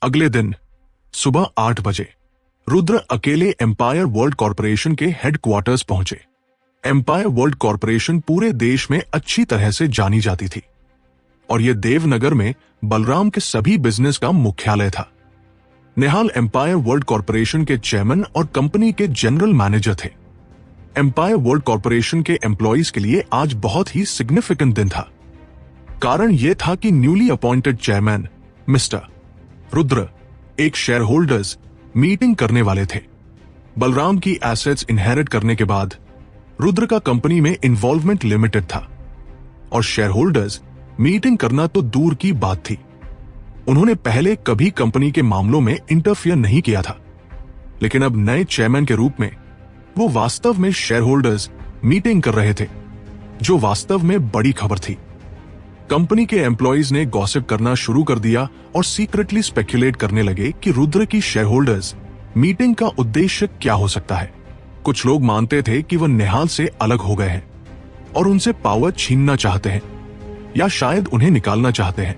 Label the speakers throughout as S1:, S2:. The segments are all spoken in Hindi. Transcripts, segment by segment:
S1: अगले दिन सुबह 8 बजे रुद्र अकेले एम्पायर वर्ल्ड कॉरपोरेशन के हेडक्वार्टर्स पहुंचे। एम्पायर वर्ल्ड कॉरपोरेशन पूरे देश में अच्छी तरह से जानी जाती थी और यह देवनगर में बलराम के सभी बिजनेस का मुख्यालय था। नेहाल एम्पायर वर्ल्ड कॉरपोरेशन के चेयरमैन और कंपनी के जनरल मैनेजर थे। एम्पायर वर्ल्ड कॉरपोरेशन के एम्प्लॉइज के लिए आज बहुत ही सिग्निफिकेंट दिन था। कारण यह था कि newly appointed chairman mister Rudra एक शेयर होल्डर्स मीटिंग करने वाले थे। बलराम की एसेट्स इनहेरिट करने के बाद रुद्र का कंपनी में इन्वॉल्वमेंट लिमिटेड था और शेयर होल्डर्स मीटिंग करना तो दूर की बात थी। उन्होंने पहले कभी कंपनी के मामलों में इंटरफियर नहीं किया था, लेकिन अब नए चेयरमैन के रूप में वो वास्तव में शेयर होल्डर्स मीटिंग कर रहे थे, जो वास्तव में बड़ी खबर थी। कंपनी के एम्प्लॉइज ने गॉसिप करना शुरू कर दिया और सीक्रेटली स्पेक्युलेट करने लगे कि रुद्र की शेयर होल्डर्स मीटिंग का उद्देश्य क्या हो सकता है। कुछ लोग मानते थे कि वह नेहाल से अलग हो गए हैं और उनसे पावर छीनना चाहते हैं या शायद उन्हें निकालना चाहते हैं।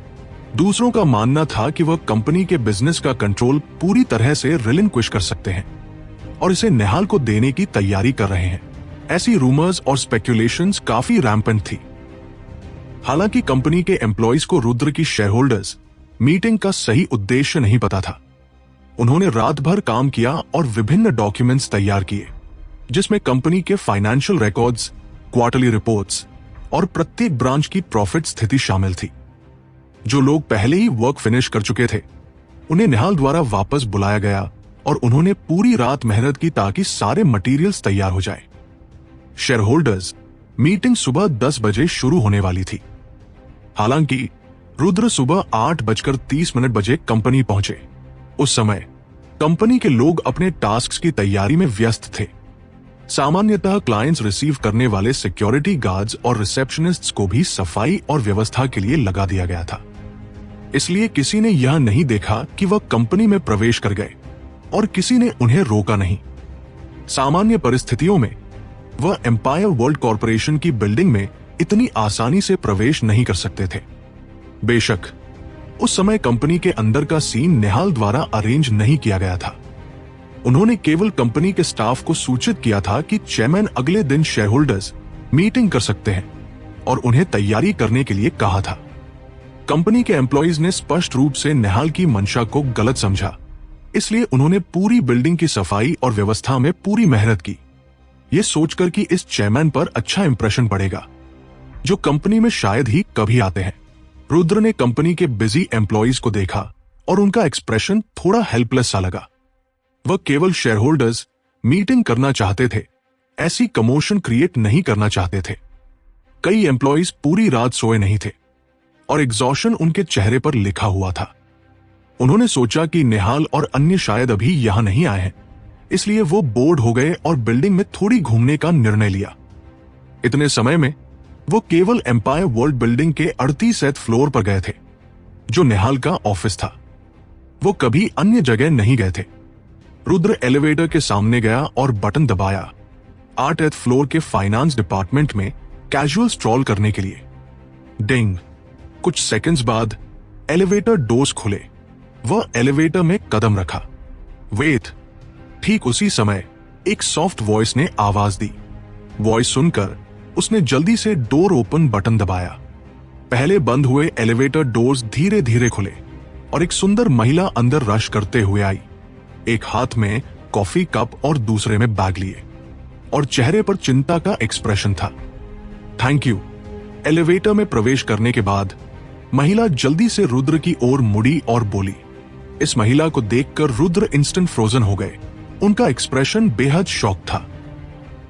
S1: दूसरों का मानना था कि वह कंपनी के बिजनेस का कंट्रोल पूरी तरह से रिलिंक्विश कर सकते हैं और इसे नेहाल को देने की तैयारी कर रहे हैं। ऐसी रूमर्स और स्पेक्युलेशंस काफी रैम्पेंट थी। हालांकि कंपनी के एम्प्लॉइज को रुद्र की शेयर होल्डर्स मीटिंग का सही उद्देश्य नहीं पता था। उन्होंने रात भर काम किया और विभिन्न डॉक्यूमेंट्स तैयार किए, जिसमें कंपनी के फाइनेंशियल रिकॉर्ड्स, क्वार्टरली रिपोर्ट्स और प्रत्येक ब्रांच की प्रॉफिट स्थिति शामिल थी। जो लोग पहले ही वर्क फिनिश कर चुके थे, उन्हें निहाल द्वारा वापस बुलाया गया और उन्होंने पूरी रात मेहनत की ताकि सारे मटेरियल्स तैयार हो जाए। शेयर होल्डर्स मीटिंग सुबह 10 बजे शुरू होने वाली थी। हालांकि रुद्र सुबह 8:30 बजे कंपनी पहुंचे। उस समय कंपनी के लोग अपने टास्क्स की तैयारी में व्यस्त थे। सामान्यतः क्लाइंट्स रिसीव करने वाले सिक्योरिटी गार्ड्स और रिसेप्शनिस्ट्स को भी सफाई और व्यवस्था के लिए लगा दिया गया था, इसलिए किसी ने यह नहीं देखा कि वह कंपनी में प्रवेश कर गए और किसी ने उन्हें रोका नहीं। सामान्य परिस्थितियों में वह एम्पायर वर्ल्ड कॉरपोरेशन की बिल्डिंग में इतनी आसानी से प्रवेश नहीं कर सकते थे। बेशक उस समय कंपनी के अंदर का सीन नेहाल द्वारा अरेंज नहीं किया गया था। उन्होंने केवल कंपनी के स्टाफ को सूचित किया था कि चेयरमैन अगले दिन शेयर होल्डर्स मीटिंग कर सकते हैं और उन्हें तैयारी करने के लिए कहा था। कंपनी के एम्प्लॉइज ने स्पष्ट रूप से नेहाल की मंशा को गलत समझा, इसलिए उन्होंने पूरी बिल्डिंग की सफाई और व्यवस्था में पूरी मेहनत की, ये सोचकर कि इस चेयरमैन पर अच्छा इंप्रेशन पड़ेगा, जो कंपनी में शायद ही कभी आते हैं। रुद्र ने कंपनी के बिजी एम्प्लॉइज को देखा और उनका एक्सप्रेशन थोड़ा हेल्पलेस सा लगा। वह केवल शेयर होल्डर्स मीटिंग करना चाहते थे, ऐसी कमोशन क्रिएट नहीं करना चाहते थे। कई एम्प्लॉइज पूरी रात सोए नहीं थे और एग्जॉशन उनके चेहरे पर लिखा हुआ था। उन्होंने सोचा कि नेहाल और अन्य शायद अभी यहां नहीं आए हैं, इसलिए वो बोर्ड हो गए और बिल्डिंग में थोड़ी घूमने का निर्णय लिया। इतने समय में वो केवल एम्पायर वर्ल्ड बिल्डिंग के 38वें फ्लोर पर गए थे, जो नेहाल का ऑफिस था। वो कभी अन्य जगह नहीं गए थे। रुद्र एलिवेटर के सामने गया और बटन दबाया 8वें फ्लोर के फाइनेंस डिपार्टमेंट में कैजुअल स्ट्रॉल करने के लिए। डिंग। कुछ सेकंड्स बाद एलिवेटर डोर्स खुले। वह एलिवेटर में कदम रखा। वेट। ठीक उसी समय एक सॉफ्ट वॉइस ने आवाज दी। वॉइस सुनकर उसने जल्दी से डोर ओपन बटन दबाया। पहले बंद हुए एलिवेटर डोर्स धीरे धीरे खुले और एक सुंदर महिला अंदर रश करते हुए आई। एक हाथ में कॉफी कप और दूसरे में बैग लिए और चेहरे पर चिंता का एक्सप्रेशन था। Thank you. एलिवेटर में प्रवेश करने के बाद महिला जल्दी से रुद्र की ओर मुड़ी और बोली। इस महिला को देखकर रुद्र इंस्टेंट फ्रोजन हो गए। उनका एक्सप्रेशन बेहद शॉक था।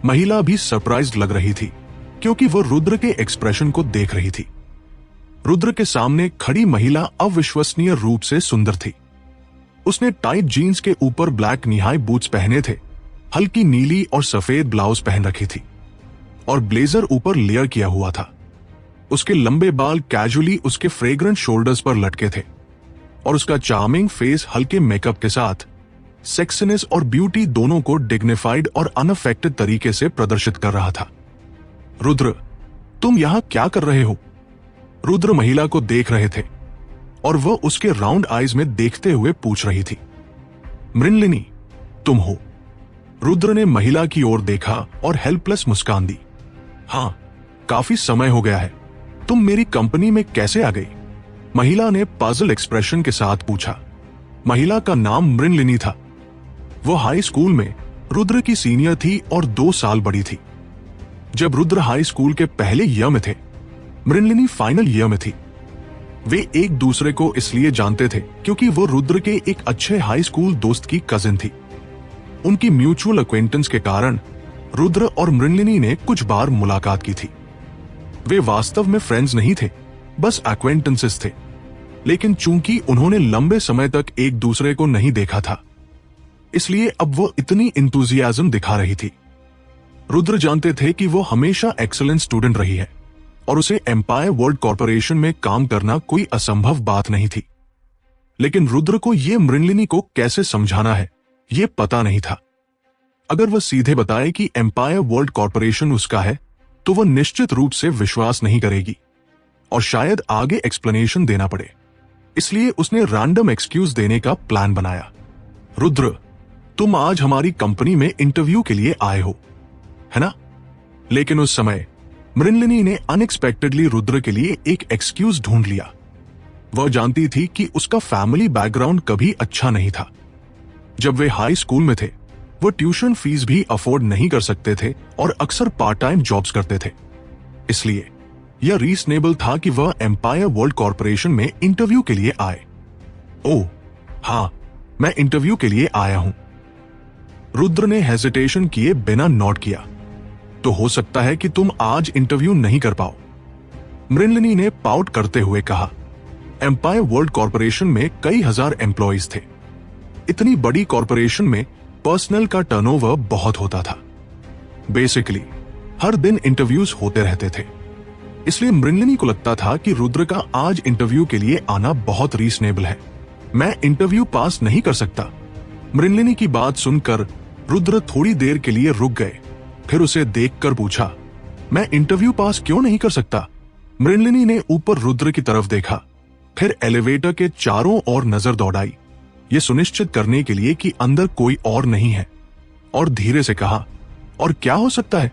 S1: महिला भी सरप्राइज्ड लग रही थी क्योंकि वो रुद्र के एक्सप्रेशन को देख रही थी। रुद्र के सामने खड़ी महिला अविश्वसनीय रूप से सुंदर थी। उसने टाइट जीन्स के ऊपर ब्लैक नी-हाई बूट्स पहने थे, हल्की नीली और सफेद ब्लाउज पहन रखी थी और ब्लेजर ऊपर लेयर किया हुआ था। उसके लंबे बाल कैजुअली उसके फ्रेग्रेंट शोल्डर्स पर लटके थे और उसका चार्मिंग फेस हल्के मेकअप के साथ सेक्सीनेस और ब्यूटी दोनों को डिग्निफाइड और अनअफेक्टेड तरीके से प्रदर्शित कर रहा था। रुद्र, तुम यहां क्या कर रहे हो? रुद्र महिला को देख रहे थे और वह उसके राउंड आईज में देखते हुए पूछ रही थी, मृणलिनी, तुम हो? रुद्र ने महिला की ओर देखा और हेल्पलेस मुस्कान दी। हाँ, काफी समय हो गया है। तुम मेरी कंपनी में कैसे आ गई? महिला ने पजल एक्सप्रेशन के साथ पूछा। महिला का नाम मृणलिनी था। वो हाई स्कूल में रुद्र की सीनियर थी और 2 साल बड़ी थी। जब रुद्र हाई स्कूल के पहले ईयर में थे, मृणलिनी फाइनल ईयर में थी। वे एक दूसरे को इसलिए जानते थे क्योंकि वो रुद्र के एक अच्छे हाई स्कूल दोस्त की कजिन थी। उनकी म्यूचुअल अक्वेंटेंस के कारण रुद्र और मृणलिनी ने कुछ बार मुलाकात की थी। वे वास्तव में फ्रेंड्स नहीं थे, बस एक्वेंटेंसेस थे। लेकिन चूंकि उन्होंने लंबे समय तक एक दूसरे को नहीं देखा था, इसलिए अब वो इतनी इंतुजियाज्म दिखा रही थी। रुद्र जानते थे कि वो हमेशा एक्सीलेंट स्टूडेंट रही है और उसे एम्पायर वर्ल्ड कॉर्पोरेशन में काम करना कोई असंभव बात नहीं थी। लेकिन रुद्र को ये मृणलिनी को कैसे समझाना है, ये पता नहीं था। अगर वह सीधे बताए कि एम्पायर वर्ल्ड कॉर्पोरेशन उसका है, तो वह निश्चित रूप से विश्वास नहीं करेगी और शायद आगे एक्सप्लेनेशन देना पड़े। इसलिए उसने रैंडम एक्सक्यूज देने का प्लान बनाया। रुद्र, तुम आज हमारी कंपनी में इंटरव्यू के लिए आए हो, है ना? लेकिन उस समय मृणलिनी ने अनएक्सपेक्टेडली रुद्र के लिए एक एक्सक्यूज ढूंढ लिया। वह जानती थी कि उसका फैमिली बैकग्राउंड कभी अच्छा नहीं था। जब वे हाई स्कूल में थे, वो ट्यूशन फीस भी अफोर्ड नहीं कर सकते थे और अक्सर पार्ट टाइम जॉब्स करते थे। इसलिए यह रीजनेबल था कि वह एम्पायर वर्ल्ड कॉर्पोरेशन में इंटरव्यू के लिए आए। ओह हाँ, मैं इंटरव्यू के लिए आया हूं। रुद्र ने हेजिटेशन किए बिना नोट किया। तो हो सकता है कि तुम आज इंटरव्यू नहीं कर पाओ, मृणलिनी ने पाउट करते हुए कहा। एम्पायर वर्ल्ड कॉर्पोरेशन में कई हजार एम्प्लॉइज थे। इतनी बड़ी कॉर्पोरेशन में पर्सनल का टर्नओवर बहुत होता था। बेसिकली हर दिन इंटरव्यूज होते रहते थे। इसलिए मृणलिनी को लगता था कि रुद्र का आज इंटरव्यू के लिए आना बहुत रीजनेबल है। मैं इंटरव्यू पास नहीं कर सकता। मृणलिनी की बात सुनकर रुद्र थोड़ी देर के लिए रुक गए, फिर उसे देखकर पूछा, मैं इंटरव्यू पास क्यों नहीं कर सकता? मृणलिनी ने ऊपर रुद्र की तरफ देखा, फिर एलिवेटर के चारों ओर नजर दौड़ाई, ये सुनिश्चित करने के लिए कि अंदर कोई और नहीं है, और धीरे से कहा, और क्या हो सकता है?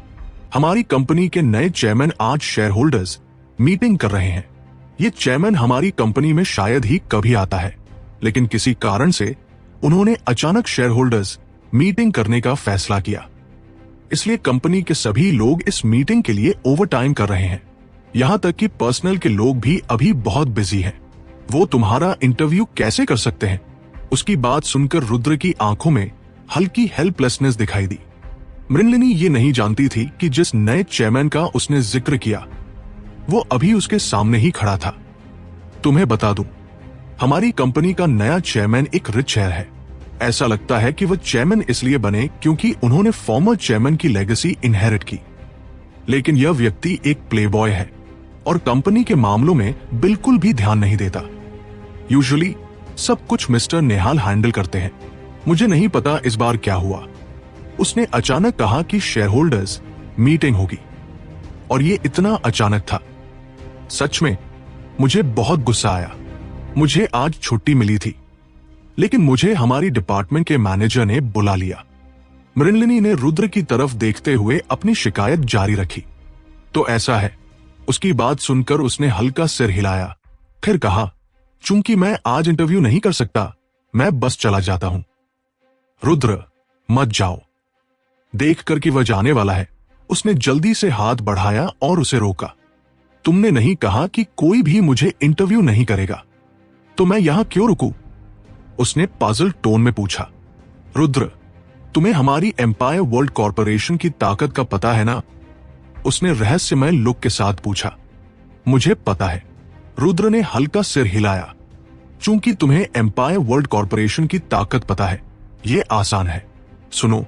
S1: हमारी कंपनी के नए चेयरमैन आज शेयर होल्डर्स मीटिंग कर रहे हैं। ये चेयरमैन हमारी कंपनी में शायद ही कभी आता है, लेकिन किसी कारण से उन्होंने अचानक शेयर होल्डर्स मीटिंग करने का फैसला किया। इसलिए कंपनी के सभी लोग इस मीटिंग के लिए ओवरटाइम कर रहे हैं। यहां तक कि पर्सनल के लोग भी अभी बहुत बिजी हैं। वो तुम्हारा इंटरव्यू कैसे कर सकते हैं? उसकी बात सुनकर रुद्र की आंखों में हल्की हेल्पलेसनेस दिखाई दी। मृणलिनी ये नहीं जानती थी कि जिस नए चेयरमैन का उसने जिक्र किया, वो अभी उसके सामने ही खड़ा था। तुम्हें बता दूं, हमारी कंपनी का नया चेयरमैन एक रिच है। ऐसा लगता है कि वह चेयरमैन इसलिए बने क्योंकि उन्होंने फॉर्मर चेयरमैन की लेगेसी इनहेरिट की। लेकिन यह व्यक्ति एक प्लेबॉय है और कंपनी के मामलों में बिल्कुल भी ध्यान नहीं देता। यूजुअली सब कुछ मिस्टर नेहाल हैंडल करते हैं। मुझे नहीं पता इस बार क्या हुआ। उसने अचानक कहा कि शेयर होल्डर्स मीटिंग होगी, और ये इतना अचानक था। सच में मुझे बहुत गुस्सा आया। मुझे आज छुट्टी मिली थी, लेकिन मुझे हमारी डिपार्टमेंट के मैनेजर ने बुला लिया। मृणलिनी ने रुद्र की तरफ देखते हुए अपनी शिकायत जारी रखी। तो ऐसा है। उसकी बात सुनकर उसने हल्का सिर हिलाया, फिर कहा, चूंकि मैं आज इंटरव्यू नहीं कर सकता, मैं बस चला जाता हूं। रुद्र, मत जाओ। देखकर कि वह जाने वाला है, उसने जल्दी से हाथ बढ़ाया और उसे रोका। तुमने नहीं कहा कि कोई भी मुझे इंटरव्यू नहीं करेगा, तो मैं यहां क्यों रुकूं? उसने पजल टोन में पूछा। रुद्र, तुम्हें हमारी एम्पायर वर्ल्ड कॉर्पोरेशन की ताकत का पता है ना? उसने रहस्यमय लुक के साथ पूछा। मुझे पता है। रुद्र ने हल्का सिर हिलाया। चूंकि तुम्हें एम्पायर वर्ल्ड कॉर्पोरेशन की ताकत पता है, यह आसान है। सुनो,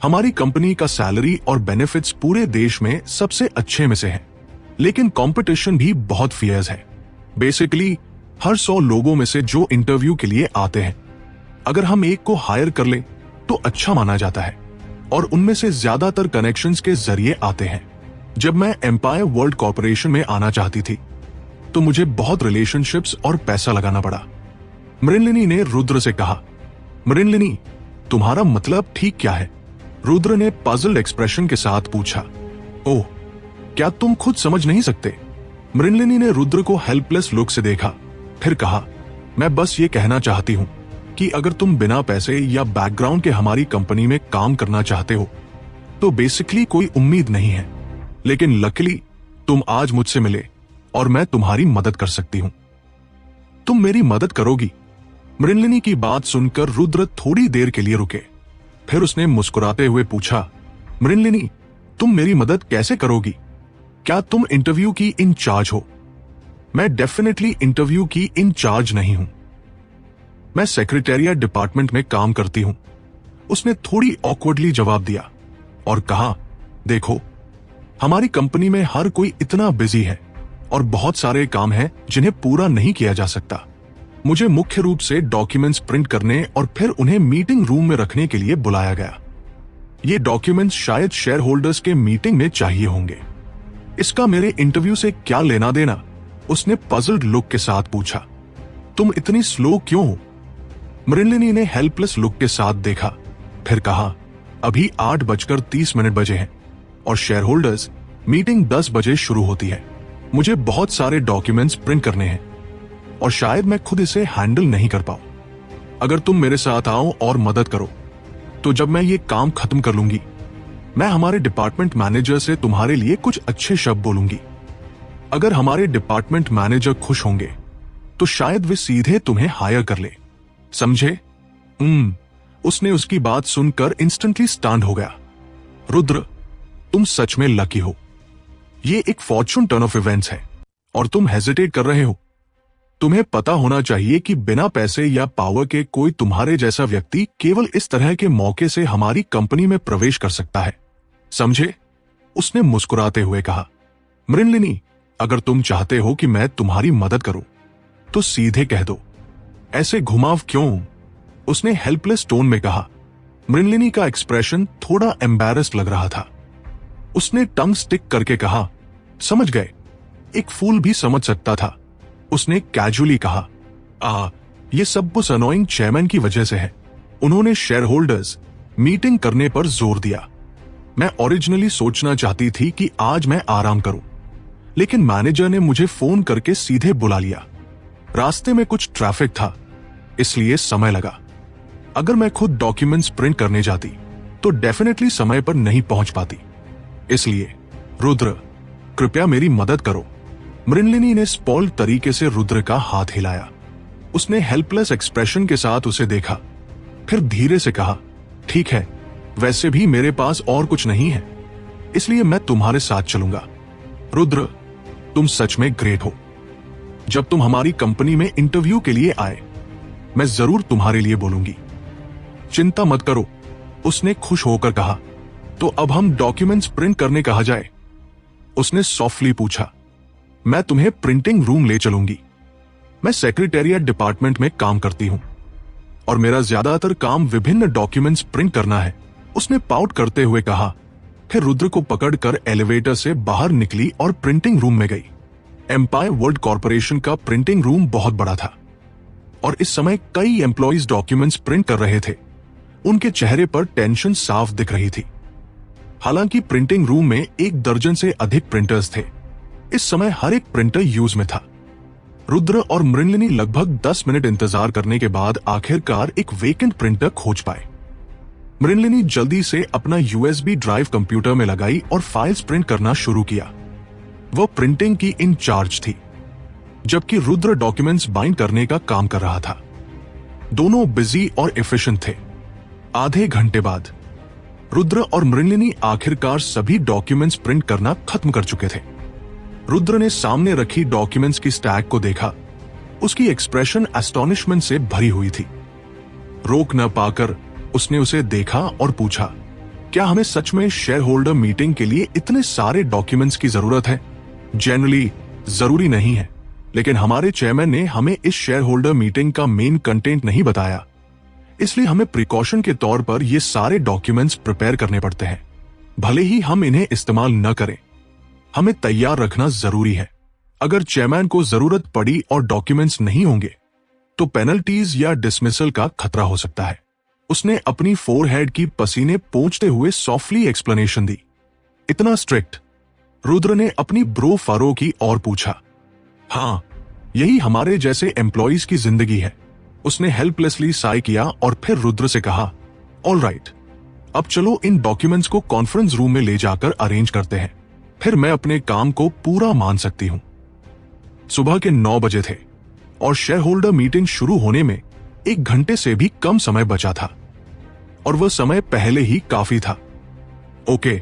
S1: हमारी कंपनी का सैलरी और बेनिफिट्स पूरे देश में सबसे अच्छे में से है, लेकिन कंपटीशन भी बहुत फियर्स है। बेसिकली हर 100 लोगों में से जो इंटरव्यू के लिए आते हैं, अगर हम एक को हायर कर लें तो अच्छा माना जाता है, और उनमें से ज्यादातर कनेक्शंस के जरिए आते हैं। जब मैं एम्पायर वर्ल्ड कॉर्पोरेशन में आना चाहती थी, तो मुझे बहुत रिलेशनशिप्स और पैसा लगाना पड़ा। मृणलिनी ने रुद्र से कहा, मृणलिनी, तुम्हारा मतलब ठीक क्या है? रुद्र ने पजल्ड एक्सप्रेशन के साथ पूछा। ओह, क्या तुम खुद समझ नहीं सकते? मृणलिनी ने रुद्र को हेल्पलेस लुक से देखा, फिर कहा, मैं बस ये कहना चाहती हूं कि अगर तुम बिना पैसे या बैकग्राउंड के हमारी कंपनी में काम करना चाहते हो तो बेसिकली कोई उम्मीद नहीं है, लेकिन लकीली तुम आज मुझसे मिले और मैं तुम्हारी मदद कर सकती हूं। तुम मेरी मदद करोगी? मृणलिनी की बात सुनकर रुद्र थोड़ी देर के लिए रुके, फिर उसने मुस्कुराते हुए पूछा, मृणलिनी, तुम मेरी मदद कैसे करोगी? क्या तुम इंटरव्यू की इंचार्ज हो? मैं डेफिनेटली इंटरव्यू की इंचार्ज नहीं हूं, मैं सेक्रेटेरिएट डिपार्टमेंट में काम करती हूं। उसने थोड़ी ऑकवर्डली जवाब दिया और कहा, देखो, हमारी कंपनी में हर कोई इतना बिजी है और बहुत सारे काम हैं जिन्हें पूरा नहीं किया जा सकता। मुझे मुख्य रूप से डॉक्यूमेंट्स प्रिंट करने और फिर उन्हें मीटिंग रूम में रखने के लिए बुलाया गया। ये डॉक्यूमेंट्स शायद शेयर होल्डर्स के मीटिंग में चाहिए होंगे। इसका मेरे इंटरव्यू से क्या लेना देना? उसने पजल्ड लुक के साथ पूछा। तुम इतनी स्लो क्यों हो? मृणलिनी ने हेल्पलेस लुक के साथ देखा, फिर कहा, अभी 8:30 बजे हैं और शेयर होल्डर्स मीटिंग 10 बजे शुरू होती है। मुझे बहुत सारे डॉक्यूमेंट्स प्रिंट करने हैं और शायद मैं खुद इसे हैंडल नहीं कर पाऊं। अगर तुम मेरे साथ आओ और मदद करो तो जब मैं ये काम खत्म कर लूंगी, मैं हमारे डिपार्टमेंट मैनेजर से तुम्हारे लिए कुछ अच्छे शब्द बोलूंगी। अगर हमारे डिपार्टमेंट मैनेजर खुश होंगे तो शायद वे सीधे तुम्हें हायर कर ले, समझे? उसने उसकी बात सुनकर इंस्टेंटली स्टन्ड हो गया। रुद्र, तुम सच में लकी हो। ये एक फॉर्चून टर्न ऑफ इवेंट्स है और तुम हेजिटेट कर रहे हो। तुम्हें पता होना चाहिए कि बिना पैसे या पावर के कोई तुम्हारे जैसा व्यक्ति केवल इस तरह के मौके से हमारी कंपनी में प्रवेश कर सकता है, समझे? उसने मुस्कुराते हुए कहा। मृणलिनी, अगर तुम चाहते हो कि मैं तुम्हारी मदद करूं तो सीधे कह दो, ऐसे घुमाव क्यों? उसने हेल्पलेस टोन में कहा। मृणलिनी का एक्सप्रेशन थोड़ा एम्बैरेस्ड लग रहा था। उसने टंग स्टिक करके कहा, समझ गए, एक फूल भी समझ सकता था। उसने कैजुअली कहा, ये सब उस अनोइंग चेयरमैन की वजह से है। उन्होंने शेयर होल्डर्स मीटिंग करने पर जोर दिया। मैं ओरिजिनली सोचना चाहती थी कि आज मैं आराम करूं, लेकिन मैनेजर ने मुझे फोन करके सीधे बुला लिया। रास्ते में कुछ ट्रैफिक था, इसलिए समय लगा। अगर मैं खुद डॉक्यूमेंट्स प्रिंट करने जाती तो डेफिनेटली समय पर नहीं पहुंच पाती। इसलिए रुद्र, कृपया मेरी मदद करो। मृणलिनी ने स्पॉल्ड तरीके से रुद्र का हाथ हिलाया। उसने हेल्पलेस एक्सप्रेशन के साथ उसे देखा, फिर धीरे से कहा, ठीक है, वैसे भी मेरे पास और कुछ नहीं है, इसलिए मैं तुम्हारे साथ चलूंगा। रुद्र, तुम सच में ग्रेट हो। जब तुम हमारी कंपनी में इंटरव्यू के लिए आए, मैं जरूर तुम्हारे लिए बोलूंगी। चिंता मत करो, उसने खुश होकर कहा। तो अब हम डॉक्यूमेंट्स प्रिंट करने कहा जाए? उसने सॉफ्टली पूछा। मैं तुम्हें प्रिंटिंग रूम ले चलूंगी। मैं सेक्रेटेरिएट डिपार्टमेंट में काम करती हूं और मेरा ज्यादातर काम विभिन्न डॉक्यूमेंट्स प्रिंट करना है, उसने पाउट करते हुए कहा। फिर रुद्र को पकड़कर एलिवेटर से बाहर निकली और प्रिंटिंग रूम में गई। एम्पायर वर्ल्ड कॉर्पोरेशन का प्रिंटिंग रूम बहुत बड़ा था और इस समय कई एम्प्लॉइज डॉक्यूमेंट्स प्रिंट कर रहे थे। उनके चेहरे पर टेंशन साफ दिख रही थी। हालांकि प्रिंटिंग रूम में 1 दर्जन से अधिक प्रिंटर्स थे। इस समय हर एक प्रिंटर यूज में था। रुद्र और मृणलिनी लगभग 10 मिनट इंतजार करने के बाद आखिरकार एक वेकेंट प्रिंटर खोज पाए। मृणलिनी जल्दी से अपना यूएसबी ड्राइव कंप्यूटर में लगाई और फाइल्स प्रिंट करना शुरू किया। वह प्रिंटिंग की इंचार्ज थी, जबकि रुद्र डॉक्यूमेंट्स बाइंड करने का काम कर रहा था। दोनों बिजी और एफिशिएंट थे। आधे घंटे बाद रुद्र और मृणलिनी आखिरकार सभी डॉक्यूमेंट्स प्रिंट करना खत्म कर चुके थे। रुद्र ने सामने रखी डॉक्यूमेंट्स की स्टैक को देखा। उसकी एक्सप्रेशन एस्टॉनिशमेंट से भरी हुई थी। रोक न पाकर उसने उसे देखा और पूछा, क्या हमें सच में शेयर होल्डर मीटिंग के लिए इतने सारे डॉक्यूमेंट्स की जरूरत है? जनरली जरूरी नहीं है, लेकिन हमारे चेयरमैन ने हमें इस शेयर होल्डर मीटिंग का मेन कंटेंट नहीं बताया, इसलिए हमें प्रिकॉशन के तौर पर ये सारे डॉक्यूमेंट्स प्रिपेयर करने पड़ते हैं। भले ही हम इन्हें इस्तेमाल न करें, हमें तैयार रखना जरूरी है। अगर चेयरमैन को जरूरत पड़ी और डॉक्यूमेंट्स नहीं होंगे तो पेनल्टीज या डिसमिसल का खतरा हो सकता है। उसने अपनी फोरहेड की पसीने पोंछते हुए सॉफ्टली एक्सप्लेनेशन दी। इतना स्ट्रिक्ट? रुद्र ने अपनी ब्रो फरो की और पूछा। हाँ, यही हमारे जैसे एम्प्लॉइज की जिंदगी है। उसने हेल्पलेसली साई किया और फिर रुद्र से कहा, ऑल राइट, अब चलो इन डॉक्यूमेंट्स को कॉन्फ्रेंस रूम में ले जाकर अरेंज करते हैं, फिर मैं अपने काम को पूरा मान सकती हूं। सुबह के 9 बजे थे और शेयर होल्डर मीटिंग शुरू होने में 1 घंटे से भी कम समय बचा था और वह समय पहले ही काफी था। ओके,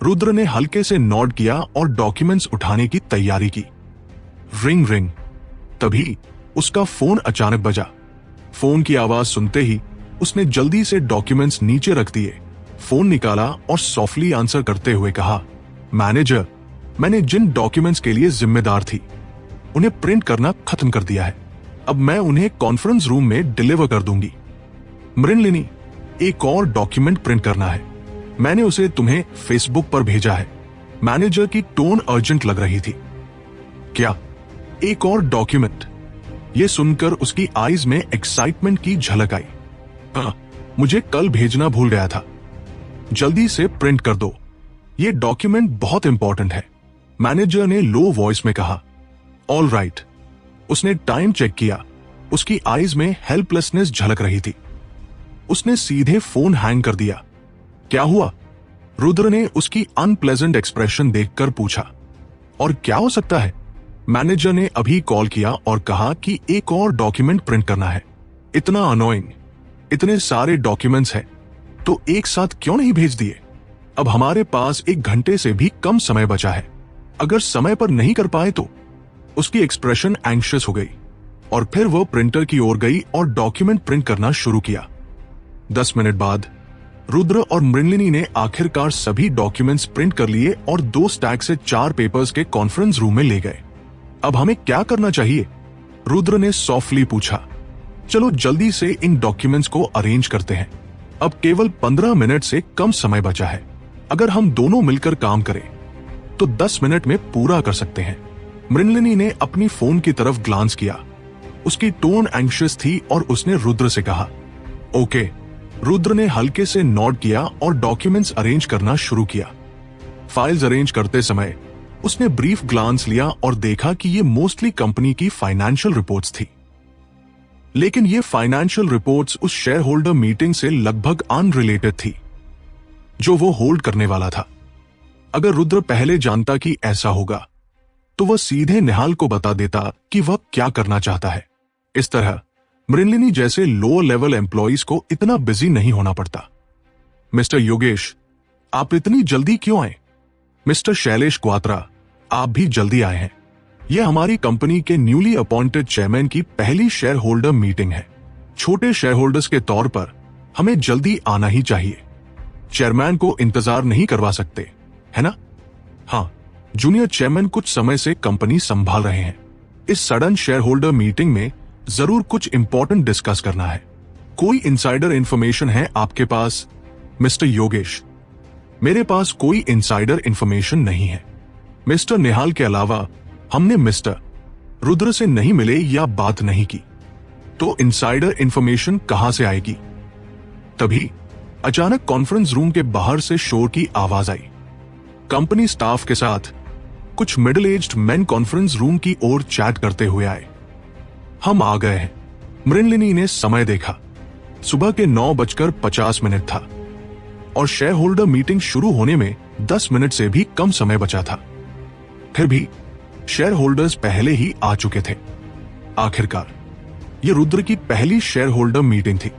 S1: रुद्र ने हल्के से नॉड किया और डॉक्यूमेंट्स उठाने की तैयारी की। Ring ring. तभी उसका फोन अचानक बजा। फोन की आवाज सुनते ही उसने जल्दी से डॉक्यूमेंट्स नीचे रख दिए, फोन निकाला और सॉफ्टली आंसर करते हुए कहा, मैनेजर, मैंने जिन डॉक्यूमेंट्स के लिए जिम्मेदार थी उन्हें प्रिंट करना खत्म कर दिया है। अब मैं उन्हें कॉन्फ्रेंस रूम में डिलीवर कर दूंगी। मृणलिनी, एक और डॉक्यूमेंट प्रिंट करना है। मैंने उसे तुम्हें फेसबुक पर भेजा है। मैनेजर की टोन अर्जेंट लग रही थी। क्या? एक और डॉक्यूमेंट? यह सुनकर उसकी आईज में एक्साइटमेंट की झलक आई। हाँ, मुझे कल भेजना भूल गया था। जल्दी से प्रिंट कर दो, यह डॉक्यूमेंट बहुत इंपॉर्टेंट है, मैनेजर ने लो वॉइस में कहा। All right. उसने टाइम चेक किया। उसकी आईज में हेल्पलेसनेस झलक रही थी। उसने सीधे फोन हैंग कर दिया। क्या हुआ? रुद्र ने उसकी अनप्लेजेंट एक्सप्रेशन देखकर पूछा। और क्या हो सकता है? मैनेजर ने अभी कॉल किया और कहा कि एक और डॉक्यूमेंट प्रिंट करना है। इतना अनोइंग। इतने सारे डॉक्यूमेंट्स हैं तो एक साथ क्यों नहीं भेज दिए? अब हमारे पास 1 घंटे से भी कम समय बचा है। अगर समय पर नहीं कर पाए तो? उसकी एक्सप्रेशन एंग्शियस हो गई और फिर वह प्रिंटर की ओर गई और डॉक्यूमेंट प्रिंट करना शुरू किया। 10 मिनट बाद रुद्र और मृणलिनी ने आखिरकार सभी डॉक्यूमेंट्स प्रिंट कर लिए और 2 स्टैक से 4 पेपर्स के कॉन्फ्रेंस रूम में ले गए। अब हमें क्या करना चाहिए? रुद्र ने सॉफ्टली पूछा। चलो जल्दी से इन डॉक्यूमेंट्स को अरेंज करते हैं। अब केवल 15 मिनट से कम समय बचा है। अगर हम दोनों मिलकर काम करें तो 10 मिनट में पूरा कर सकते हैं। मृणलिनी ने अपनी फोन की तरफ ग्लांस किया। उसकी टोन एंग्शियस थी और उसने रुद्र से कहा, ओके। रुद्र ने हल्के से नॉड किया और डॉक्यूमेंट्स अरेंज करना शुरू किया। फाइल्स अरेंज करते समय उसने ब्रीफ ग्लांस लिया और देखा कि ये मोस्टली कंपनी की फाइनेंशियल रिपोर्ट्स थी। लेकिन ये फाइनेंशियल रिपोर्ट्स उस शेयर होल्डर मीटिंग से लगभग अनरिलेटेड थी जो वो होल्ड करने वाला था। अगर रुद्र पहले जानता कि ऐसा होगा तो वह सीधे निहाल को बता देता कि वह क्या करना चाहता है। इस तरह मृणलिनी जैसे लोअर लेवल एम्प्लॉइज को इतना बिजी नहीं होना पड़ता। मिस्टर योगेश, आप इतनी जल्दी क्यों आए? मिस्टर शैलेश क्वात्रा, आप भी जल्दी आए हैं। यह हमारी कंपनी के न्यूली अपॉइंटेड चेयरमैन की पहली शेयर होल्डर मीटिंग है। छोटे शेयर होल्डर्स के तौर पर हमें जल्दी आना ही चाहिए। चेयरमैन को इंतजार नहीं करवा सकते, है ना? हाँ, जूनियर चेयरमैन कुछ समय से कंपनी संभाल रहे हैं। इस सडन शेयर होल्डर मीटिंग में जरूर कुछ इंपॉर्टेंट डिस्कस करना है। कोई इनसाइडर इंफॉर्मेशन है आपके पास? मिस्टर योगेश, मेरे पास कोई इनसाइडर इंफॉर्मेशन नहीं है। मिस्टर निहाल के अलावा हमने मिस्टर रुद्र से नहीं मिले या बात नहीं की, तो इनसाइडर इंफॉर्मेशन कहां से आएगी? तभी अचानक कॉन्फ्रेंस रूम के बाहर से शोर की आवाज आई। कंपनी स्टाफ के साथ कुछ middle aged main conference room की ओर चैट करते हुए आए। हम आ गए हैं। मृणलिनी ने समय देखा। सुबह के 9:50 था और शेयर होल्डर मीटिंग शुरू होने में 10 मिनट से भी कम समय बचा था। फिर भी शेयर होल्डर्स पहले ही आ चुके थे। आखिरकार यह रुद्र की पहली शेयर होल्डर मीटिंग थी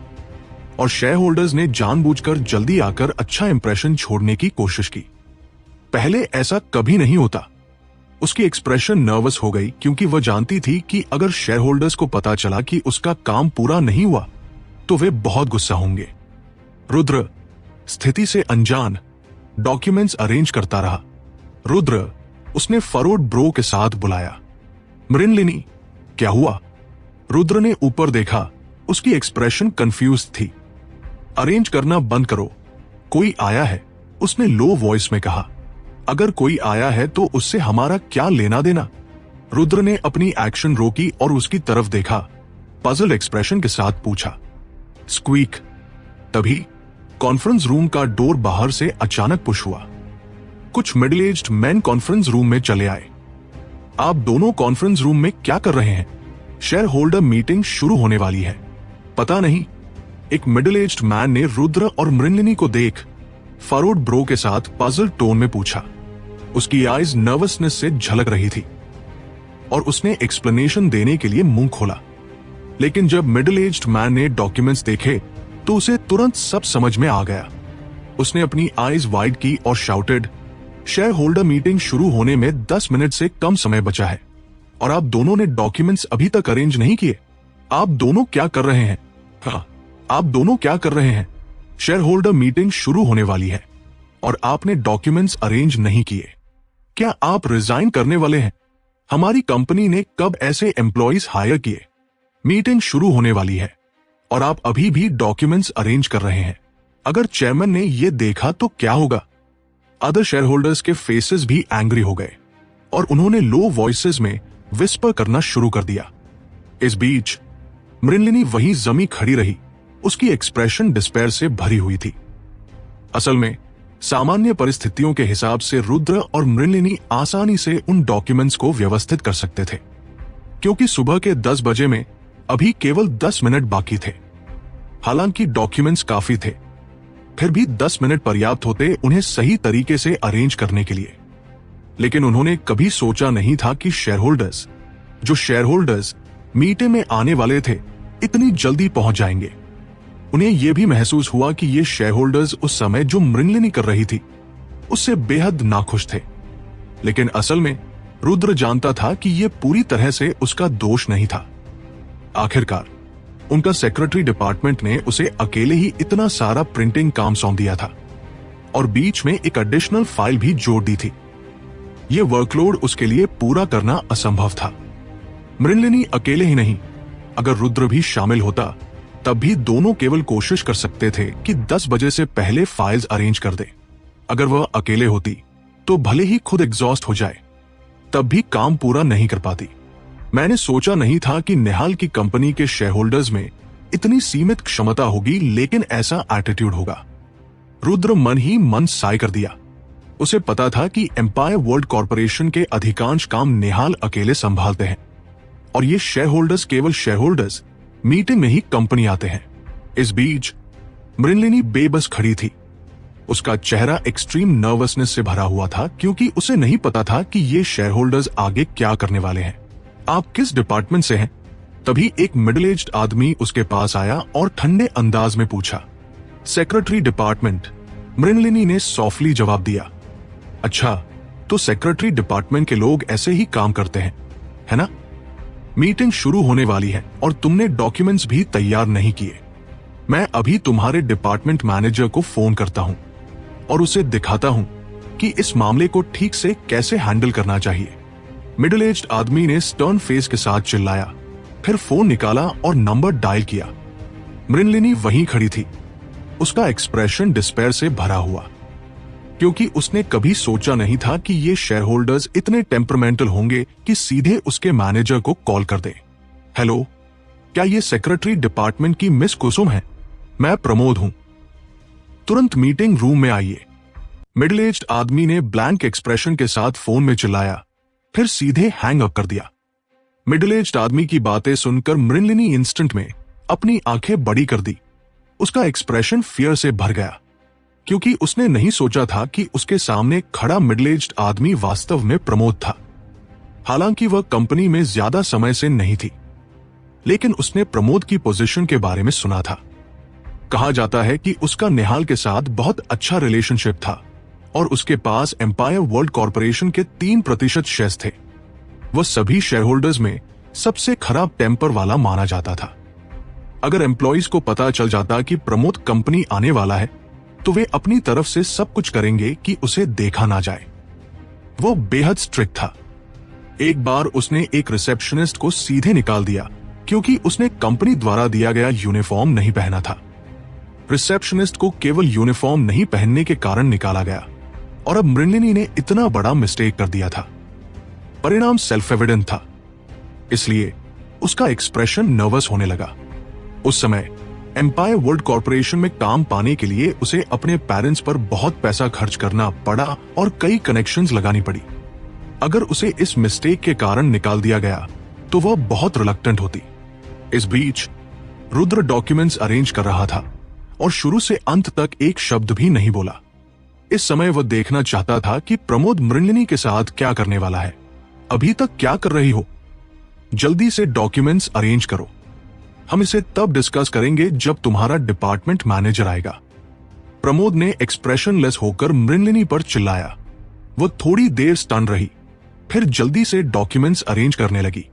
S1: और शेयर होल्डर्स ने जानबूझकर जल्दी आकर अच्छा इंप्रेशन छोड़ने की कोशिश की। पहले ऐसा कभी नहीं होता। उसकी एक्सप्रेशन नर्वस हो गई क्योंकि वह जानती थी कि अगर शेयर होल्डर्स को पता चला कि उसका काम पूरा नहीं हुआ तो वे बहुत गुस्सा होंगे। रुद्र स्थिति से अनजान डॉक्यूमेंट्स अरेंज करता रहा। रुद्र, उसने फरोड ब्रो के साथ बुलाया। मृणलिनी, क्या हुआ? रुद्र ने ऊपर देखा। उसकी एक्सप्रेशन कंफ्यूज थी। अरेंज करना बंद करो, कोई आया है, उसने लो वॉइस में कहा। अगर कोई आया है तो उससे हमारा क्या लेना देना? रुद्र ने अपनी एक्शन रोकी और उसकी तरफ देखा, पजल एक्सप्रेशन के साथ पूछा, स्क्वीक। तभी कॉन्फ्रेंस रूम का डोर बाहर से अचानक पुश हुआ। कुछ middle aged man conference room में चले आए। आप दोनों कॉन्फ्रेंस रूम में क्या कर रहे हैं? शेयर होल्डर मीटिंग शुरू होने वाली है। पता नहीं, एक मिडिल एज्ड मैन ने रुद्र और मृणलिनी को देख फरोड ब्रो के साथ पजल टोन में पूछा। उसकी आईज नर्वसनेस से झलक रही थी और उसने एक्सप्लेनेशन देने के लिए मुंह खोला, लेकिन जब मिडिल एज्ड मैन ने डॉक्यूमेंट्स देखे तो उसे तुरंत सब समझ में आ गया। उसने अपनी आईज वाइड की और शाउटेड, शेयर होल्डर मीटिंग शुरू होने में 10 मिनट से कम समय बचा है और आप दोनों ने डॉक्यूमेंट्स अभी तक अरेंज नहीं किए। आप दोनों क्या कर रहे हैं? हाँ, आप दोनों क्या कर रहे हैं? शेयर होल्डर मीटिंग शुरू होने वाली है और आपने डॉक्यूमेंट्स अरेंज नहीं किए। क्या आप रिजाइन करने वाले हैं? हमारी कंपनी ने कब ऐसे एम्प्लॉइज हायर किए? मीटिंग शुरू होने वाली है और आप अभी भी डॉक्यूमेंट्स अरेंज कर रहे हैं। अगर चेयरमैन ने यह देखा तो क्या होगा? अदर शेयर होल्डर्स के फेसेस भी एंग्री हो गए और उन्होंने लो वॉइसेस में विस्पर करना शुरू कर दिया। इस बीच मृणलिनी वहीं जमी खड़ी रही। उसकी एक्सप्रेशन डिस्पेयर से भरी हुई थी। असल में सामान्य परिस्थितियों के हिसाब से रुद्र और मृणलिनी आसानी से उन डॉक्यूमेंट्स को व्यवस्थित कर सकते थे, क्योंकि सुबह के 10 बजे में अभी केवल 10 मिनट बाकी थे। हालांकि डॉक्यूमेंट्स काफी थे, फिर भी 10 मिनट पर्याप्त होते उन्हें सही तरीके से अरेंज करने के लिए। लेकिन उन्होंने कभी सोचा नहीं था कि शेयर होल्डर्स मीटिंग में आने वाले थे इतनी जल्दी पहुंच जाएंगे। उन्हें यह भी महसूस हुआ कि ये शेयर होल्डर्स उस समय जो मृणलिनी कर रही थी उससे बेहद नाखुश थे। लेकिन असल में रुद्र जानता था कि यह पूरी तरह से उसका दोष नहीं था। आखिरकार उनका सेक्रेटरी डिपार्टमेंट ने उसे अकेले ही इतना सारा प्रिंटिंग काम सौंप दिया था और बीच में एक एडिशनल फाइल भी जोड़ दी थी। यह वर्कलोड उसके लिए पूरा करना असंभव था। मृणलिनी अकेले ही नहीं, अगर रुद्र भी शामिल होता तब भी दोनों केवल कोशिश कर सकते थे कि 10 बजे से पहले फाइल्स अरेंज कर दे। अगर वह अकेले होती तो भले ही खुद एग्जॉस्ट हो जाए, तब भी काम पूरा नहीं कर पाती। मैंने सोचा नहीं था कि निहाल की कंपनी के शेयर होल्डर्स में इतनी सीमित क्षमता होगी, लेकिन ऐसा एटीट्यूड होगा। रुद्र मन ही मन साय कर दिया। उसे पता था कि एम्पायर वर्ल्ड कॉर्पोरेशन के अधिकांश काम निहाल अकेले संभालते हैं और ये शेयर होल्डर्स केवल शेयर होल्डर्स मीटिंग में ही कंपनी आते हैं। इस बीच मृणलिनी बेबस खड़ी थी। उसका चेहरा एक्सट्रीम नर्वसनेस से भरा हुआ था, क्योंकि उसे नहीं पता था कि ये शेयर होल्डर्स आगे क्या करने वाले हैं। आप किस डिपार्टमेंट से हैं? तभी एक मिडिल एज्ड आदमी उसके पास आया और ठंडे अंदाज में पूछा। सेक्रेटरी डिपार्टमेंट, मृणलिनी ने सॉफ्टली जवाब दिया। अच्छा, तो सेक्रेटरी डिपार्टमेंट के लोग ऐसे ही काम करते हैं, है ना? मीटिंग शुरू होने वाली है और तुमने डॉक्यूमेंट्स भी तैयार नहीं किए। मैं अभी तुम्हारे डिपार्टमेंट मैनेजर को फोन करता हूं और उसे दिखाता हूं कि इस मामले को ठीक से कैसे हैंडल करना चाहिए। मिडिल एज्ड आदमी ने स्टर्न फेस के साथ चिल्लाया, फिर फोन निकाला और नंबर डायल किया। मृणलिनी वहीं खड़ी थी। उसका एक्सप्रेशन डिस्पेयर से भरा हुआ, क्योंकि उसने कभी सोचा नहीं था कि ये शेयर होल्डर्स इतने टेम्परमेंटल होंगे कि सीधे उसके मैनेजर को कॉल कर दे। हेलो, क्या ये सेक्रेटरी डिपार्टमेंट की मिस कुसुम है? मैं प्रमोद हूं। तुरंत मीटिंग रूम में आइए। मिडिल एज्ड आदमी ने ब्लैंक एक्सप्रेशन के साथ फोन में चिल्लाया, फिर सीधे हैंग अप कर दिया। मिडिल एज्ड आदमी की बातें सुनकर मृणलिनी इंस्टेंट में अपनी आंखें बड़ी कर दी। उसका एक्सप्रेशन फियर से भर गया, क्योंकि उसने नहीं सोचा था कि उसके सामने खड़ा मिडिल एज्ड आदमी वास्तव में प्रमोद था। हालांकि वह कंपनी में ज्यादा समय से नहीं थी, लेकिन उसने प्रमोद की पोजीशन के बारे में सुना था। कहा जाता है कि उसका निहाल के साथ बहुत अच्छा रिलेशनशिप था और उसके पास एम्पायर वर्ल्ड कॉर्पोरेशन के 3% शेयर्स थे। वह सभी शेयर होल्डर्स में सबसे खराब टेम्पर वाला माना जाता था। अगर एम्प्लॉइज को पता चल जाता कि प्रमोद कंपनी आने वाला है, तो वे अपनी तरफ से सब कुछ करेंगे कि उसे देखा ना जाए। वो बेहद स्ट्रिक्ट था। एक बार उसने एक रिसेप्शनिस्ट को सीधे निकाल दिया, क्योंकि उसने कंपनी द्वारा दिया गया यूनिफॉर्म नहीं पहना था। रिसेप्शनिस्ट को केवल यूनिफॉर्म नहीं पहनने के कारण निकाला गया और अब मृणलिनी ने इतना बड़ा मिस्टेक कर दिया था। परिणाम सेल्फ एविडेंट था, इसलिए उसका एक्सप्रेशन नर्वस होने लगा। उस समय एम्पायर वर्ल्ड कॉर्पोरेशन में काम पाने के लिए उसे अपने पेरेंट्स पर बहुत पैसा खर्च करना पड़ा और कई कनेक्शंस लगानी पड़ी। अगर उसे इस मिस्टेक के कारण निकाल दिया गया तो वह बहुत रिलक्टेंट होती। इस बीच रुद्र डॉक्यूमेंट्स अरेंज कर रहा था और शुरू से अंत तक एक शब्द भी नहीं बोला। इस समय वह देखना चाहता था कि प्रमोद मृणलिनी के साथ क्या करने वाला है। अभी तक क्या कर रही हो? जल्दी से डॉक्यूमेंट्स अरेंज करो, हम इसे तब डिस्कस करेंगे जब तुम्हारा डिपार्टमेंट मैनेजर आएगा। प्रमोद ने एक्सप्रेशनलेस होकर मृणलिनी पर चिल्लाया। वो थोड़ी देर स्टन रही, फिर जल्दी से डॉक्यूमेंट्स अरेंज करने लगी,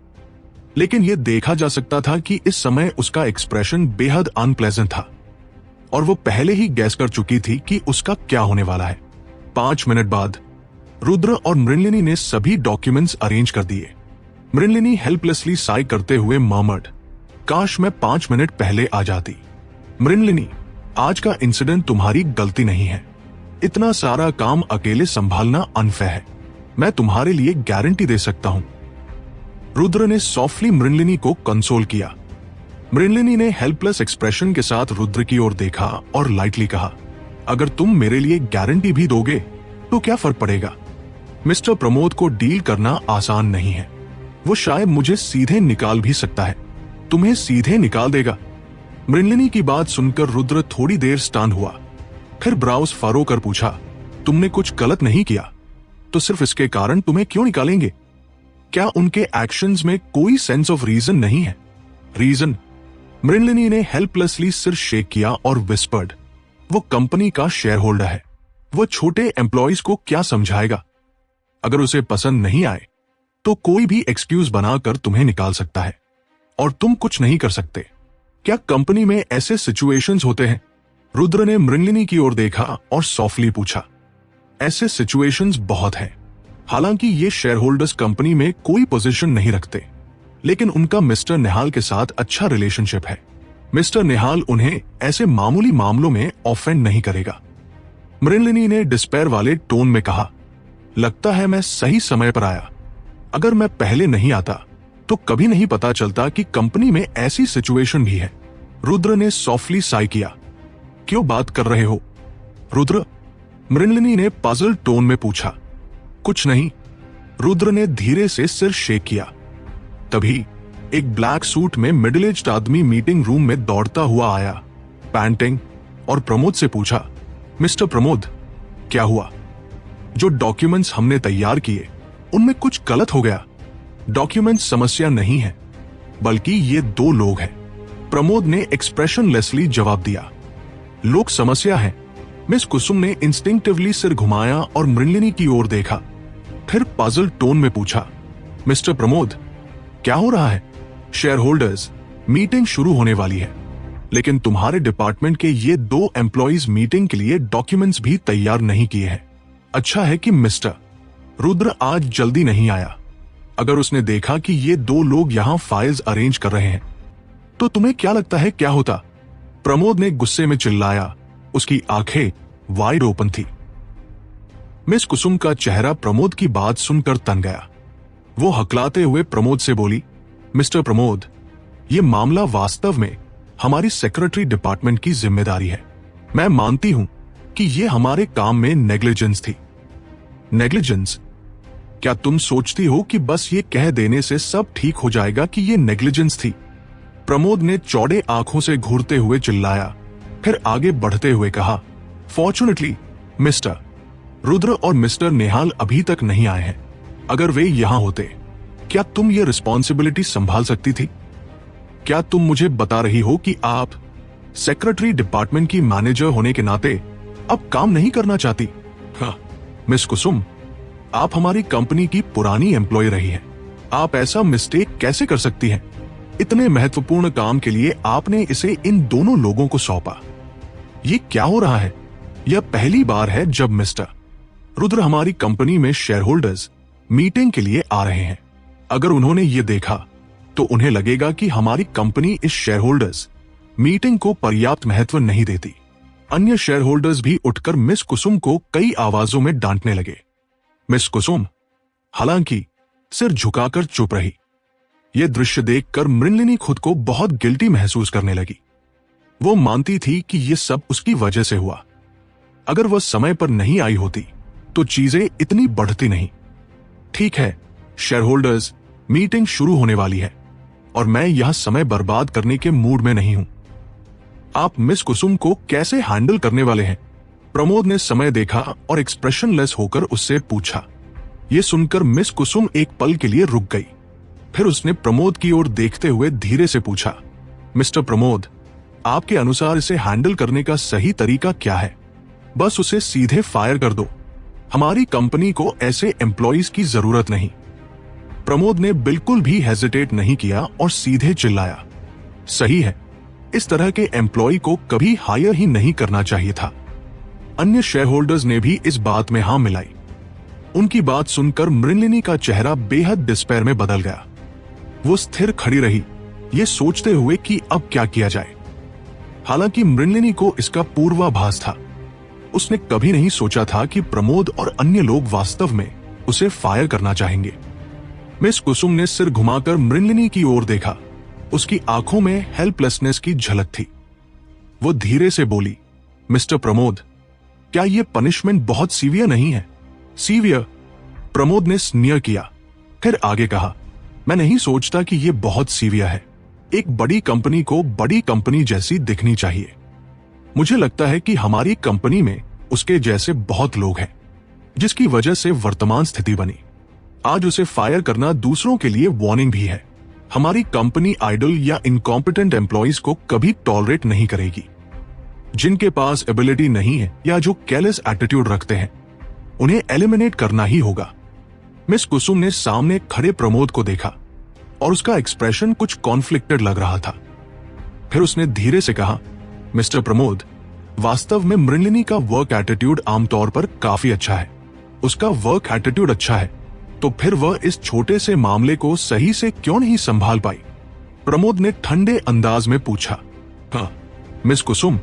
S1: लेकिन यह देखा जा सकता था कि इस समय उसका एक्सप्रेशन बेहद अनप्लेजेंट था और वो पहले ही गैस कर चुकी थी कि उसका क्या होने वाला है। 5 मिनट बाद रुद्र और मृणलिनी ने सभी डॉक्यूमेंट्स अरेंज कर दिए। मृणलिनी हेल्पलेसली साई करते हुए मर्मर्ड, काश मैं 5 मिनट पहले आ जाती। मृणलिनी, आज का इंसिडेंट तुम्हारी गलती नहीं है। इतना सारा काम अकेले संभालना अनफेयर है। मैं तुम्हारे लिए गारंटी दे सकता हूं। रुद्र ने सॉफ्टली मृणलिनी को कंसोल किया। मृणलिनी ने हेल्पलेस एक्सप्रेशन के साथ रुद्र की ओर देखा और लाइटली कहा, अगर तुम मेरे लिए गारंटी भी दोगे तो क्या फर्क पड़ेगा? मिस्टर प्रमोद को डील करना आसान नहीं है। वो शायद मुझे सीधे निकाल भी सकता है। तुम्हें सीधे निकाल देगा? मृणलिनी की बात सुनकर रुद्र थोड़ी देर स्टन हुआ, फिर ब्राउज फरो कर पूछा, तुमने कुछ गलत नहीं किया तो सिर्फ इसके कारण तुम्हें क्यों निकालेंगे? क्या उनके एक्शंस में कोई सेंस ऑफ रीजन नहीं है? रीजन? मृणलिनी ने हेल्पलेसली सिर शेक किया और विस्पर्ड, वो कंपनी का शेयर होल्डर है। वो छोटे एम्प्लॉइज को क्या समझाएगा? अगर उसे पसंद नहीं आए तो कोई भी एक्सक्यूज बनाकर तुम्हें निकाल सकता है और तुम कुछ नहीं कर सकते। क्या कंपनी में ऐसे सिचुएशंस होते हैं? रुद्र ने मृणलिनी की ओर देखा और सॉफ्टली पूछा, ऐसे सिचुएशंस बहुत हैं। हालांकि ये शेयर होल्डर्स कंपनी में कोई पोजीशन नहीं रखते, लेकिन उनका मिस्टर निहाल के साथ अच्छा रिलेशनशिप है। मिस्टर निहाल उन्हें ऐसे मामूली मामलों में ऑफेंड नहीं करेगा। मृणलिनी ने डिस्पेयर वाले टोन में कहा, लगता है मैं सही समय पर आया। अगर मैं पहले नहीं आता तो कभी नहीं पता चलता कि कंपनी में ऐसी सिचुएशन भी है। रुद्र ने सॉफ्टली साई किया, क्यों बात कर रहे हो रुद्र? मृणलिनी ने पजल टोन में पूछा। कुछ नहीं, रुद्र ने धीरे से सिर शेक किया। तभी एक ब्लैक सूट में मिडिल एज्ड आदमी मीटिंग रूम में दौड़ता हुआ आया, पैंटिंग, और प्रमोद से पूछा, मिस्टर प्रमोद, क्या हुआ? जो डॉक्यूमेंट्स हमने तैयार किए उनमें कुछ गलत हो गया। डॉक्यूमेंट्स समस्या नहीं है, बल्कि ये 2 लोग हैं। प्रमोद ने एक्सप्रेशनलेसली जवाब दिया। लोग समस्या है? मिस कुसुम ने इंस्टिंक्टिवली सिर घुमाया और मृणलिनी की ओर देखा, फिर पजल टोन में पूछा, मिस्टर प्रमोद, क्या हो रहा है? शेयर होल्डर्स मीटिंग शुरू होने वाली है, लेकिन तुम्हारे डिपार्टमेंट के ये 2 एम्प्लॉइज मीटिंग के लिए डॉक्यूमेंट्स भी तैयार नहीं किए हैं। अच्छा है कि मिस्टर रुद्र आज जल्दी नहीं आया। अगर उसने देखा कि ये 2 लोग यहां फाइल्स अरेंज कर रहे हैं तो तुम्हें क्या लगता है क्या होता? प्रमोद ने गुस्से में चिल्लाया, उसकी आंखें वाइड ओपन थी। मिस कुसुम का चेहरा प्रमोद की बात सुनकर तन गया। वो हकलाते हुए प्रमोद से बोली, मिस्टर प्रमोद, ये मामला वास्तव में हमारी सेक्रेटरी डिपार्टमेंट की जिम्मेदारी है। मैं मानती हूं कि ये हमारे काम में नेग्लिजेंस थी। नेग्लिजेंस? क्या तुम सोचती हो कि बस ये कह देने से सब ठीक हो जाएगा कि ये नेग्लिजेंस थी? प्रमोद ने चौड़े आंखों से घूरते हुए चिल्लाया, फिर आगे बढ़ते हुए कहा, फॉर्चुनेटली मिस्टर रुद्र और मिस्टर निहाल अभी तक नहीं आए हैं। अगर वे यहां होते, क्या तुम ये रिस्पॉन्सिबिलिटी संभाल सकती थी? क्या तुम मुझे बता रही हो कि आप सेक्रेटरी डिपार्टमेंट की मैनेजर होने के नाते अब काम नहीं करना चाहती? हाँ, मिस कुसुम, आप हमारी कंपनी की पुरानी एम्प्लॉय रही हैं। आप ऐसा मिस्टेक कैसे कर सकती हैं? इतने महत्वपूर्ण काम के लिए आपने इसे इन दोनों लोगों को सौंपा। ये क्या हो रहा है? यह पहली बार है जब मिस्टर रुद्र हमारी कंपनी में शेयर होल्डर्स मीटिंग के लिए आ रहे हैं। अगर उन्होंने ये देखा तो उन्हें लगेगा कि हमारी कंपनी इस शेयर होल्डर्स मीटिंग को पर्याप्त महत्व नहीं देती। अन्य शेयर होल्डर्स भी उठकर मिस कुसुम को कई आवाजों में डांटने लगे। मिस कुसुम, हालांकि सिर झुकाकर चुप रही। यह दृश्य देखकर मृणलिनी खुद को बहुत गिल्टी महसूस करने लगी। वो मानती थी कि यह सब उसकी वजह से हुआ। अगर वह समय पर नहीं आई होती तो चीजें इतनी बढ़ती नहीं। ठीक है, शेयरहोल्डर्स, मीटिंग शुरू होने वाली है और मैं यह समय बर्बाद करने के मूड में नहीं हूं। आप मिस कुसुम को कैसे हैंडल करने वाले हैं? प्रमोद ने समय देखा और एक्सप्रेशनलेस होकर उससे पूछा। यह सुनकर मिस कुसुम एक पल के लिए रुक गई। फिर उसने प्रमोद की ओर देखते हुए धीरे से पूछा, मिस्टर प्रमोद, आपके अनुसार इसे हैंडल करने का सही तरीका क्या है? बस उसे सीधे फायर कर दो। हमारी कंपनी को ऐसे एम्प्लॉइज की जरूरत नहीं। प्रमोद ने बिल्कुल भी हेजिटेट नहीं किया और सीधे चिल्लाया, सही है, इस तरह के एम्प्लॉय को कभी हायर ही नहीं करना चाहिए था। अन्य शेयरहोल्डर्स ने भी इस बात में हां मिलाई। उनकी बात सुनकर मृणलिनी का चेहरा बेहद डिस्पेयर में बदल गया। वो स्थिर खड़ी रही, ये सोचते हुए कि अब क्या किया जाए। हालांकि मृणलिनी को इसका पूर्वाभास था। उसने कभी नहीं सोचा था कि प्रमोद और अन्य लोग वास्तव में उसे फायर करना चाहेंगे। मिस कुसुम ने सिर घुमाकर मृणलिनी की ओर देखा। उसकी आंखों में हेल्पलेसनेस की झलक थी। वो धीरे से बोली, मिस्टर प्रमोद, क्या यह पनिशमेंट बहुत सीवियर नहीं है? सीवियर? प्रमोद ने स्नीयर किया, फिर आगे कहा, मैं नहीं सोचता कि यह बहुत सीवियर है। एक बड़ी कंपनी को बड़ी कंपनी जैसी दिखनी चाहिए। मुझे लगता है कि हमारी कंपनी में उसके जैसे बहुत लोग हैं, जिसकी वजह से वर्तमान स्थिति बनी। आज उसे फायर करना दूसरों के लिए वार्निंग भी है। हमारी कंपनी आइडल या इनकॉम्पिटेंट एम्प्लॉइज को कभी टॉलरेट नहीं करेगी। जिनके पास एबिलिटी नहीं है या जो केयरलेस एटीट्यूड रखते हैं, उन्हें एलिमिनेट करना ही होगा। मिस कुसुम ने सामने खड़े प्रमोद को देखा और उसका एक्सप्रेशन कुछ कॉन्फ्लिक्टेड लग रहा था। फिर उसने धीरे से कहा, मिस्टर प्रमोद, वास्तव में मृणलिनी का वर्क एटीट्यूड आमतौर पर काफी अच्छा है। उसका वर्क एटीट्यूड अच्छा है तो फिर वह इस छोटे से मामले को सही से क्यों नहीं संभाल पाई? प्रमोद ने ठंडे अंदाज में पूछा। हाँ, मिस कुसुम,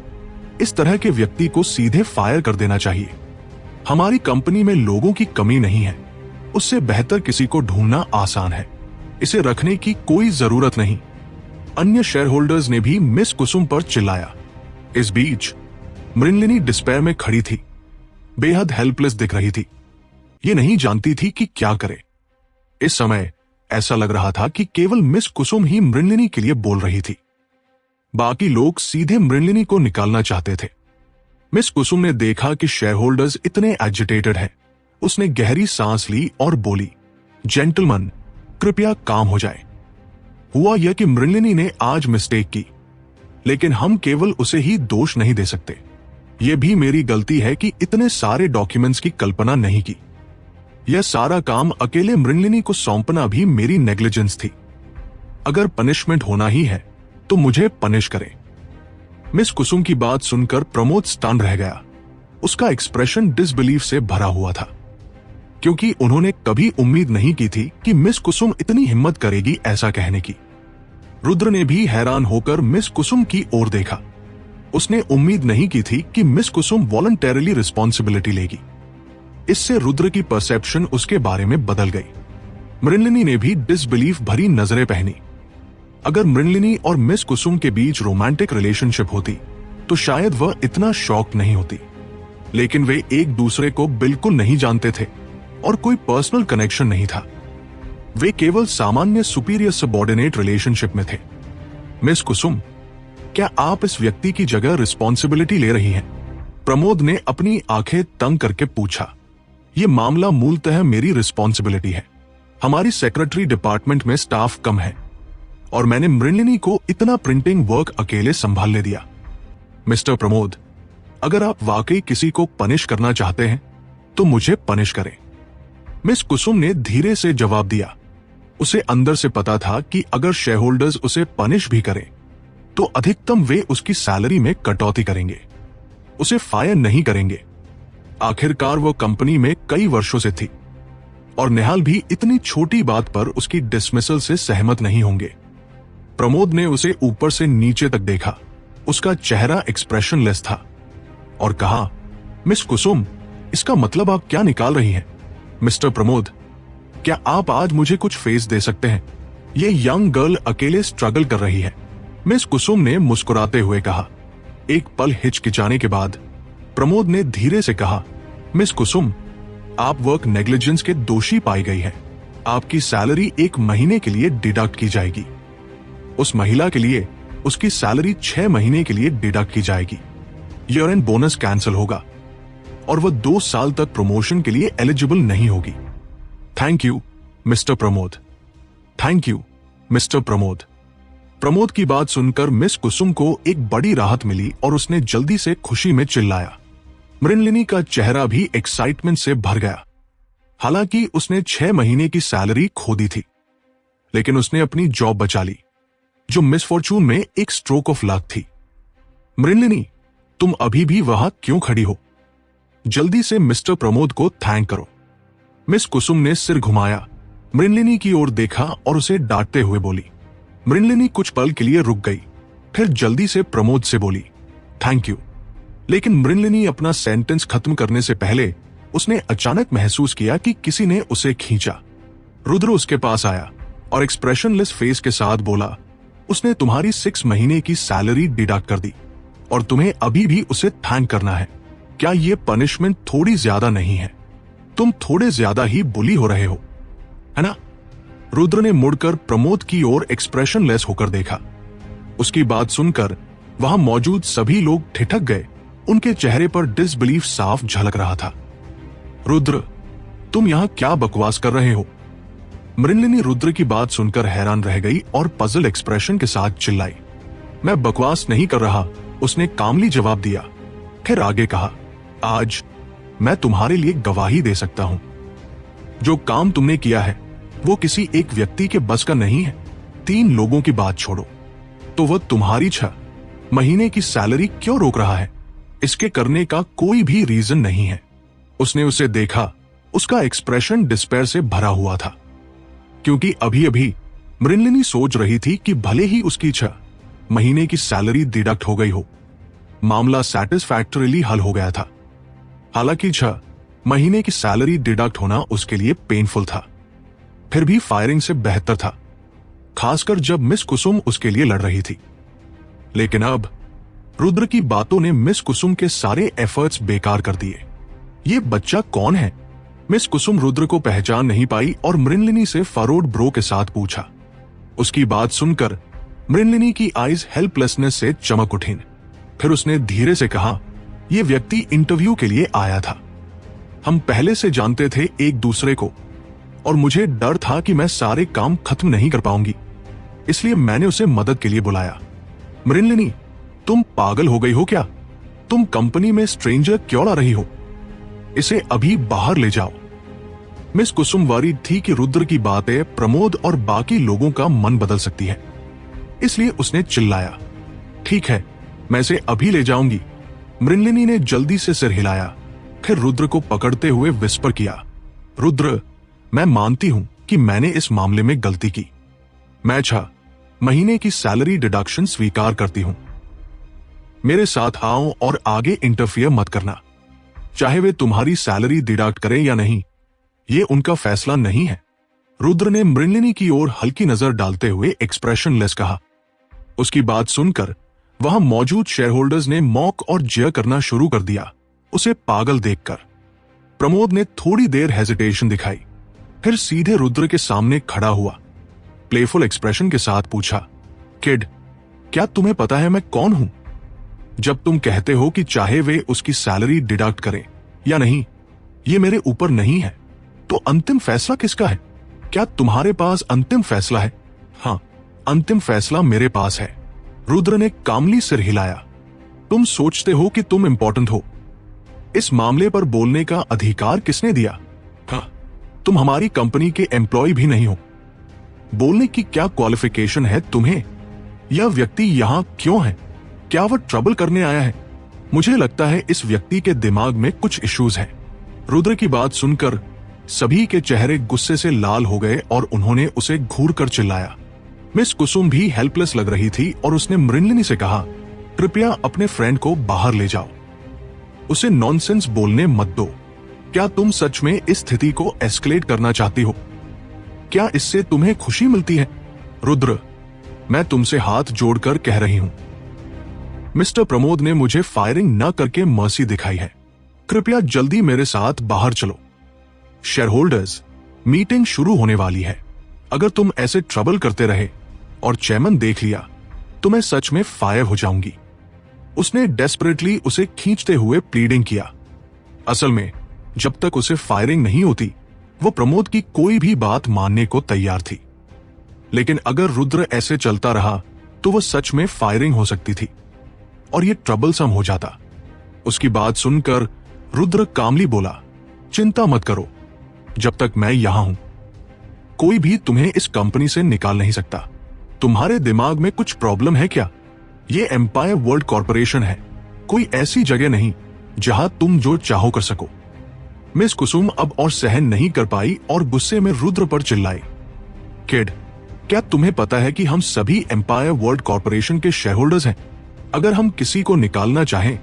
S1: इस तरह के व्यक्ति को सीधे फायर कर देना चाहिए। हमारी कंपनी में लोगों की कमी नहीं है। उससे बेहतर किसी को ढूंढना आसान है। इसे रखने की कोई जरूरत नहीं। अन्य शेयरहोल्डर्स ने भी मिस कुसुम पर चिल्लाया। इस बीच मृणलिनी डिस्पेयर में खड़ी थी, बेहद हेल्पलेस दिख रही थी। ये नहीं जानती थी कि क्या करे। इस समय ऐसा लग रहा था कि केवल मिस कुसुम ही मृणलिनी के लिए बोल रही थी। बाकी लोग सीधे मृणलिनी को निकालना चाहते थे। मिस कुसुम ने देखा कि शेयरहोल्डर्स इतने एजिटेटेड हैं। उसने गहरी सांस ली और बोली, जेंटलमैन, कृपया काम हो जाए। हुआ यह कि मृणलिनी ने आज मिस्टेक की, लेकिन हम केवल उसे ही दोष नहीं दे सकते। यह भी मेरी गलती है कि इतने सारे डॉक्यूमेंट्स की कल्पना नहीं की। यह सारा काम अकेले मृणलिनी को सौंपना भी मेरी नेग्लिजेंस थी। अगर पनिशमेंट होना ही है तो मुझे पनिश करें। मिस कुसुम की बात सुनकर प्रमोद स्टन रह गया। उसका एक्सप्रेशन डिसबिलीफ से भरा हुआ था, क्योंकि उन्होंने कभी उम्मीद नहीं की थी कि मिस कुसुम इतनी हिम्मत करेगी ऐसा कहने की। रुद्र ने भी हैरान होकर मिस कुसुम की ओर देखा। उसने उम्मीद नहीं की थी कि मिस कुसुम वॉलंटरीली रिस्पॉन्सिबिलिटी लेगी। इससे रुद्र की परसेप्शन उसके बारे में बदल गई। मृणलिनी ने भी डिसबिलीफ भरी नजरें पहनी। अगर मृणलिनी और मिस कुसुम के बीच रोमांटिक रिलेशनशिप होती तो शायद वह इतना शॉक नहीं होती, लेकिन वे एक दूसरे को बिल्कुल नहीं जानते थे और कोई पर्सनल कनेक्शन नहीं था। वे केवल सामान्य सुपीरियर सबऑर्डिनेट रिलेशनशिप में थे। मिस कुसुम, क्या आप इस व्यक्ति की जगह रिस्पॉन्सिबिलिटी ले रही हैं? प्रमोद ने अपनी आंखें तंग करके पूछा। यह मामला मूलतः मेरी रिस्पॉन्सिबिलिटी है। हमारी सेक्रेटरी डिपार्टमेंट में स्टाफ कम है और मैंने मृणलिनी को इतना प्रिंटिंग वर्क अकेले संभालने दिया। मिस्टर प्रमोद, अगर आप वाकई किसी को पनिश करना चाहते हैं तो मुझे पनिश करें। मिस कुसुम ने धीरे से जवाब दिया। उसे अंदर से पता था कि अगर शेयरहोल्डर्स उसे पनिश भी करें तो अधिकतम वे उसकी सैलरी में कटौती करेंगे, उसे फायर नहीं करेंगे। आखिरकार वो कंपनी में कई वर्षों से थी और निहाल भी इतनी छोटी बात पर उसकी डिसमिसल से सहमत नहीं होंगे। प्रमोद ने उसे ऊपर से नीचे तक देखा। उसका चेहरा एक्सप्रेशनलेस था और कहा, मिस कुसुम, इसका मतलब आप क्या निकाल रही हैं? मिस्टर प्रमोद, क्या आप आज मुझे कुछ फेस दे सकते हैं? ये यंग गर्ल अकेले स्ट्रगल कर रही है, मिस कुसुम ने मुस्कुराते हुए कहा। एक पल हिचकिचाने के बाद प्रमोद ने धीरे से कहा, मिस कुसुम, आप वर्क नेग्लिजेंस के दोषी पाई गई हैं। आपकी सैलरी 1 महीने के लिए डिडक्ट की जाएगी। उस महिला के लिए उसकी सैलरी 6 महीने के लिए डिडक्ट की जाएगी। ईयर एंड बोनस कैंसिल होगा और वह 2 साल तक प्रमोशन के लिए एलिजिबल नहीं होगी। Thank you mister Pramod. Thank you mister Pramod. Pramod की बात सुनकर मिस कुसुम को एक बड़ी राहत मिली और उसने जल्दी से खुशी में चिल्लाया। मृणलिनी का चेहरा भी एक्साइटमेंट से भर गया। हालांकि उसने 6 महीने की सैलरी खो दी थी, लेकिन उसने अपनी जॉब बचा ली, जो मिस फॉर्चून में एक स्ट्रोक ऑफ लक थी। मृणलिनी, तुम अभी भी वहां क्यों खड़ी हो? जल्दी से मिस्टर प्रमोद को थैंक करो। मिस कुसुम ने सिर घुमाया, मृणलिनी की ओर देखा और उसे डांटते हुए बोली। मृणलिनी कुछ पल के लिए रुक गई, फिर जल्दी से प्रमोद से बोली, थैंक यू। लेकिन मृणलिनी अपना सेंटेंस खत्म करने से पहले उसने अचानक महसूस किया कि किसी ने उसे खींचा। रुद्र उसके पास आया और एक्सप्रेशनलेस फेस के साथ बोला, उसने तुम्हारी 6 महीने की सैलरी डिडक्ट कर दी और तुम्हें अभी भी उसे थैंक करना है। क्या ये पनिशमेंट थोड़ी ज्यादा नहीं है? तुम थोड़े ज्यादा ही बुली हो रहे हो, है ना? रुद्र ने मुड़कर प्रमोद की ओर एक्सप्रेशनलेस होकर देखा। उसकी बात सुनकर वहां मौजूद सभी लोग ठिठक गए। उनके चेहरे पर डिसबिलीफ साफ झलक रहा था। रुद्र, तुम यहां क्या बकवास कर रहे हो? मृणलिनी रुद्र की बात सुनकर हैरान रह गई और पजल एक्सप्रेशन के साथ चिल्लाई। मैं बकवास नहीं कर रहा, उसने कामली जवाब दिया। फिर आगे कहा, आज मैं तुम्हारे लिए गवाही दे सकता हूं। जो काम तुमने किया है वो किसी एक व्यक्ति के बस का नहीं है। 3 लोगों की बात छोड़ो तो वह तुम्हारी 6 महीने की सैलरी क्यों रोक रहा है? इसके करने का कोई भी रीजन नहीं है। उसने उसे देखा, उसका एक्सप्रेशन डिस्पेयर से भरा हुआ था, क्योंकि अभी अभी मृणलिनी सोच रही थी कि भले ही उसकी 6 महीने की सैलरी डिडक्ट हो गई हो, मामला सैटिस्फैक्टरीली हल हो गया था। हालांकि 6 महीने की सैलरी डिडक्ट होना उसके लिए पेनफुल था, फिर भी फायरिंग से बेहतर था, खासकर जब मिस कुसुम उसके लिए लड़ रही थी। लेकिन अब रुद्र की बातों ने मिस कुसुम के सारे एफर्ट्स बेकार कर दिए। ये बच्चा कौन है? मिस कुसुम रुद्र को पहचान नहीं पाई और मृणलिनी से फरोड ब्रो के साथ पूछा। उसकी बात सुनकर मृणलिनी की आईज हेल्पलेसनेस से चमक उठी। फिर उसने धीरे से कहा, यह व्यक्ति इंटरव्यू के लिए आया था। हम पहले से जानते थे एक दूसरे को और मुझे डर था कि मैं सारे काम खत्म नहीं कर पाऊंगी, इसलिए मैंने उसे मदद के लिए बुलाया। मृणलिनी, तुम पागल हो गई हो क्या? तुम कंपनी में स्ट्रेंजर क्यों ला रही हो? इसे अभी बाहर ले जाओ। मिस कुसुम वरीड थी कि रुद्र की बातें प्रमोद और बाकी लोगों का मन बदल सकती है, इसलिए उसने चिल्लाया, ठीक है, मैं इसे अभी ले जाऊंगी। मृणलिनी ने जल्दी से सिर हिलाया, फिर रुद्र को पकड़ते हुए विस्पर किया, रुद्र, मैं मानती हूं कि मैंने इस मामले में गलती की। मैं 6 महीने की सैलरी डिडक्शन स्वीकार करती हूं। मेरे साथ आओ और आगे इंटरफियर मत करना। चाहे वे तुम्हारी सैलरी डिडक्ट करें या नहीं, ये उनका फैसला नहीं है। रुद्र ने मृणलिनी की ओर हल्की नजर डालते हुए एक्सप्रेशनलेस कहा। उसकी बात सुनकर वहां मौजूद शेयरहोल्डर्स ने मॉक और जेयर करना शुरू कर दिया, उसे पागल देखकर। प्रमोद ने थोड़ी देर हेजिटेशन दिखाई, फिर सीधे रुद्र के सामने खड़ा हुआ, प्लेफुल एक्सप्रेशन के साथ पूछा, किड, क्या तुम्हें पता है मैं कौन हूं? जब तुम कहते हो कि चाहे वे उसकी सैलरी डिडक्ट करें या नहीं, ये मेरे ऊपर नहीं है, तो अंतिम फैसला किसका है? क्या तुम्हारे पास अंतिम फैसला है? हाँ, अंतिम फैसला मेरे पास है। रुद्र ने कामली सिर हिलाया। तुम सोचते हो कि तुम इंपॉर्टेंट हो? इस मामले पर बोलने का अधिकार किसने दिया? हाँ, तुम हमारी कंपनी के एम्प्लॉय भी नहीं हो। बोलने की क्या क्वालिफिकेशन है तुम्हें? यह व्यक्ति यहां क्यों है? क्या वह ट्रबल करने आया है? मुझे लगता है इस व्यक्ति के दिमाग में कुछ इश्यूज हैं। रुद्र की बात सुनकर सभी के चेहरे गुस्से से लाल हो गए और उन्होंने उसे घूर कर चिल्लाया। मिस कुसुम भी हेल्पलेस लग रही थी और उसने मृणलिनी से कहा, कृपया अपने फ्रेंड को बाहर ले जाओ, उसे नॉनसेंस बोलने मत दो। क्या तुम सच में इस स्थिति को एस्केलेट करना चाहती हो? क्या इससे तुम्हें खुशी मिलती है? रुद्र, मैं तुमसे हाथ जोड़कर कह रही हूं। मिस्टर प्रमोद ने मुझे फायरिंग न करके मर्सी दिखाई है। कृपया जल्दी मेरे साथ बाहर चलो। शेयर होल्डर्स, मीटिंग शुरू होने वाली है। अगर तुम ऐसे ट्रबल करते रहे और चेयरमैन देख लिया तो मैं सच में फायर हो जाऊंगी। उसने डेस्परेटली उसे खींचते हुए प्लीडिंग किया। असल में जब तक उसे फायरिंग नहीं होती वो प्रमोद की कोई भी बात मानने को तैयार थी, लेकिन अगर रुद्र ऐसे चलता रहा तो वो सच में फायरिंग हो सकती थी और ये ट्रबलसम हो जाता। उसकी बात सुनकर रुद्र कामली बोला, चिंता मत करो, जब तक मैं यहां हूं कोई भी तुम्हें इस कंपनी से निकाल नहीं सकता। तुम्हारे दिमाग में कुछ प्रॉब्लम है क्या? ये एम्पायर वर्ल्ड कॉर्पोरेशन है, कोई ऐसी जगह नहीं जहां तुम जो चाहो कर सको। मिस कुसुम अब और सहन नहीं कर पाई और गुस्से में रुद्र पर चिल्लाई, किड, क्या तुम्हें पता है कि हम सभी एम्पायर वर्ल्ड कॉर्पोरेशन के शेयर होल्डर्स हैं? अगर हम किसी को निकालना चाहें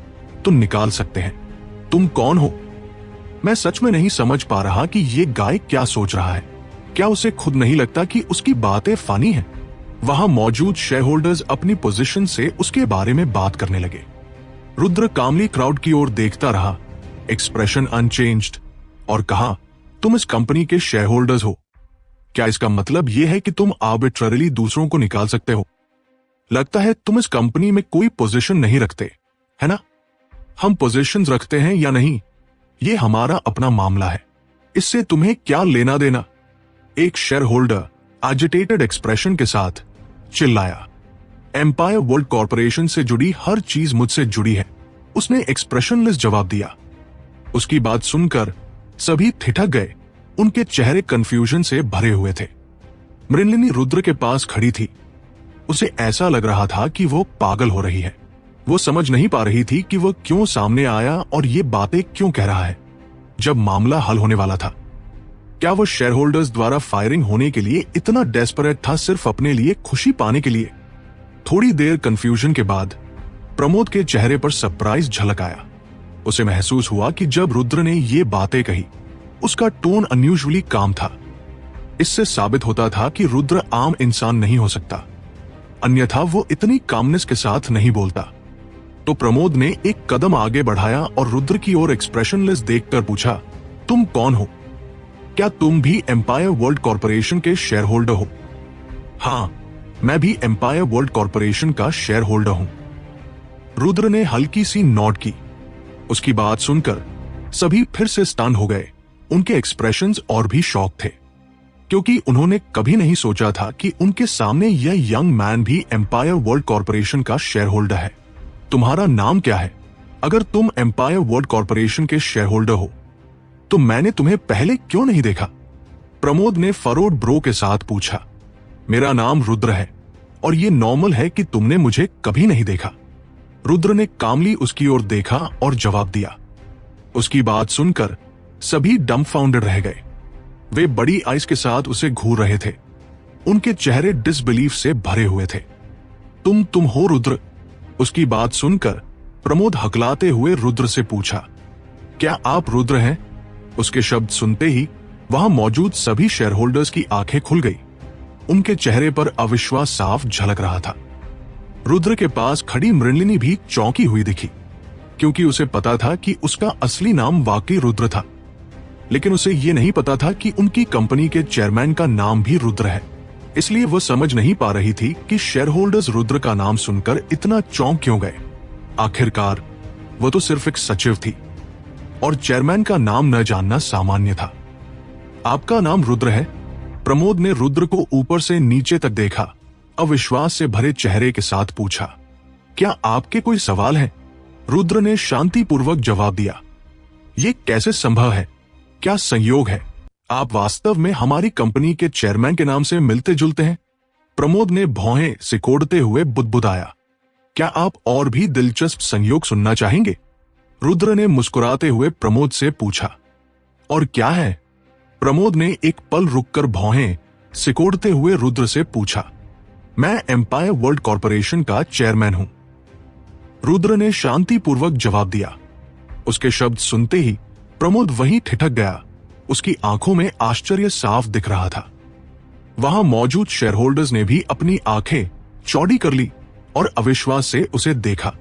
S1: तो निकाल सकते हैं। तुम कौन हो? मैं सच में नहीं समझ पा रहा कि ये गाय क्या सोच रहा है। क्या उसे खुद नहीं लगता कि उसकी बातें फनी हैं? वहां मौजूद शेयर होल्डर्स अपनी पोजीशन से उसके बारे में बात करने लगे। रुद्र कामली क्राउड की ओर देखता रहा, एक्सप्रेशन अनचेंज्ड, और कहा, तुम इस कंपनी के शेयर होल्डर्स हो। क्या इसका मतलब यह है कि तुम आर्बिट्ररीली दूसरों को निकाल सकते हो? लगता है तुम इस कंपनी में कोई पोजीशन नहीं रखते, है ना? हम पोजीशंस रखते हैं या नहीं, ये हमारा अपना मामला है, इससे तुम्हें क्या लेना देना? एक शेयर होल्डर एजिटेटेड एक्सप्रेशन के साथ चिल्लाया। एम्पायर वर्ल्ड कॉर्पोरेशन से जुड़ी हर चीज मुझसे जुड़ी है, उसने एक्सप्रेशनलेस जवाब दिया। उसकी बात सुनकर सभी ठिठक गए, उनके चेहरे कंफ्यूजन से भरे हुए थे। मृणलिनी रुद्र के पास खड़ी थी। उसे ऐसा लग रहा था कि वो पागल हो रही है। वो समझ नहीं पा रही थी कि वो क्यों सामने आया और ये बातें क्यों कह रहा है जब मामला हल होने वाला था। क्या वो शेयर होल्डर्स द्वारा फायरिंग होने के लिए इतना डेस्परेट था सिर्फ अपने लिए खुशी पाने के लिए? थोड़ी देर कंफ्यूजन के बाद प्रमोद के चेहरे पर सरप्राइज झलक आया। उसे महसूस हुआ कि जब रुद्र ने ये बातें कही उसका टोन अनयूजुअली काम था। इससे साबित होता था कि रुद्र आम इंसान नहीं हो सकता, अन्यथा वो इतनी कामनेस के साथ नहीं बोलता। तो प्रमोद ने एक कदम आगे बढ़ाया और रुद्र की ओर एक्सप्रेशनलेस देखकर पूछा, तुम कौन हो? क्या तुम भी एम्पायर वर्ल्ड कॉर्पोरेशन के शेयर होल्डर हो? हाँ, मैं भी एम्पायर वर्ल्ड कॉर्पोरेशन का शेयर होल्डर हूं। रुद्र ने हल्की सी नॉड की। उसकी बात सुनकर सभी फिर से स्टन हो गए। उनके एक्सप्रेशंस और भी शॉक थे, क्योंकि उन्होंने कभी नहीं सोचा था कि उनके सामने यह यंग मैन भी एम्पायर वर्ल्ड कॉर्पोरेशन का शेयर होल्डर है। तुम्हारा नाम क्या है? अगर तुम एम्पायर वर्ल्ड कॉर्पोरेशन के शेयर होल्डर हो तो मैंने तुम्हें पहले क्यों नहीं देखा? प्रमोद ने फरोड ब्रो के साथ पूछा। मेरा नाम रुद्र है और ये नॉर्मल है कि तुमने मुझे कभी नहीं देखा। रुद्र ने कामली उसकी ओर देखा और जवाब दिया। उसकी बात सुनकर सभी डम्बफाउंडेड रह गए। वे बड़ी आइज के साथ उसे घूर रहे थे। उनके चेहरे डिसबिलीफ से भरे हुए थे। तुम हो रुद्र? उसकी बात सुनकर प्रमोद हकलाते हुए रुद्र से पूछा, क्या आप रुद्र हैं? उसके शब्द सुनते ही वहां मौजूद सभी शेयर होल्डर्स की आंखें खुल गई। उनके चेहरे पर अविश्वास साफ झलक रहा था। रुद्र के पास खड़ी मृणलिनी भी चौंकी हुई दिखी, क्योंकि उसे पता था कि उसका असली नाम वाकई रुद्र था, लेकिन उसे यह नहीं पता था कि उनकी कंपनी के चेयरमैन का नाम भी रुद्र है। इसलिए वो समझ नहीं पा रही थी कि शेयर होल्डर्स रुद्र का नाम सुनकर इतना चौंक क्यों गए। आखिरकार वो तो सिर्फ एक सचिव थी और चेयरमैन का नाम न जानना सामान्य था। आपका नाम रुद्र है? प्रमोद ने रुद्र को ऊपर से नीचे तक देखा, अविश्वास से भरे चेहरे के साथ पूछा, क्या आपके कोई सवाल है? रुद्र ने शांतिपूर्वक जवाब दिया, ये कैसे संभव है? क्या संयोग है? आप वास्तव में हमारी कंपनी के चेयरमैन के नाम से मिलते जुलते हैं। प्रमोद ने भौहें सिकोड़ते हुए बुदबुदाया। क्या आप और भी दिलचस्प संयोग सुनना चाहेंगे? रुद्र ने मुस्कुराते हुए प्रमोद से पूछा। और क्या है? प्रमोद ने एक पल रुककर भौहें सिकोड़ते हुए रुद्र से पूछा। मैं एम्पायर वर्ल्ड कॉर्पोरेशन का चेयरमैन हूं। रुद्र ने शांतिपूर्वक जवाब दिया। उसके शब्द सुनते ही प्रमोद वहीं ठिठक गया। उसकी आंखों में आश्चर्य साफ दिख रहा था। वहां मौजूद शेयरहोल्डर्स ने भी अपनी आंखें चौड़ी कर ली और अविश्वास से उसे देखा।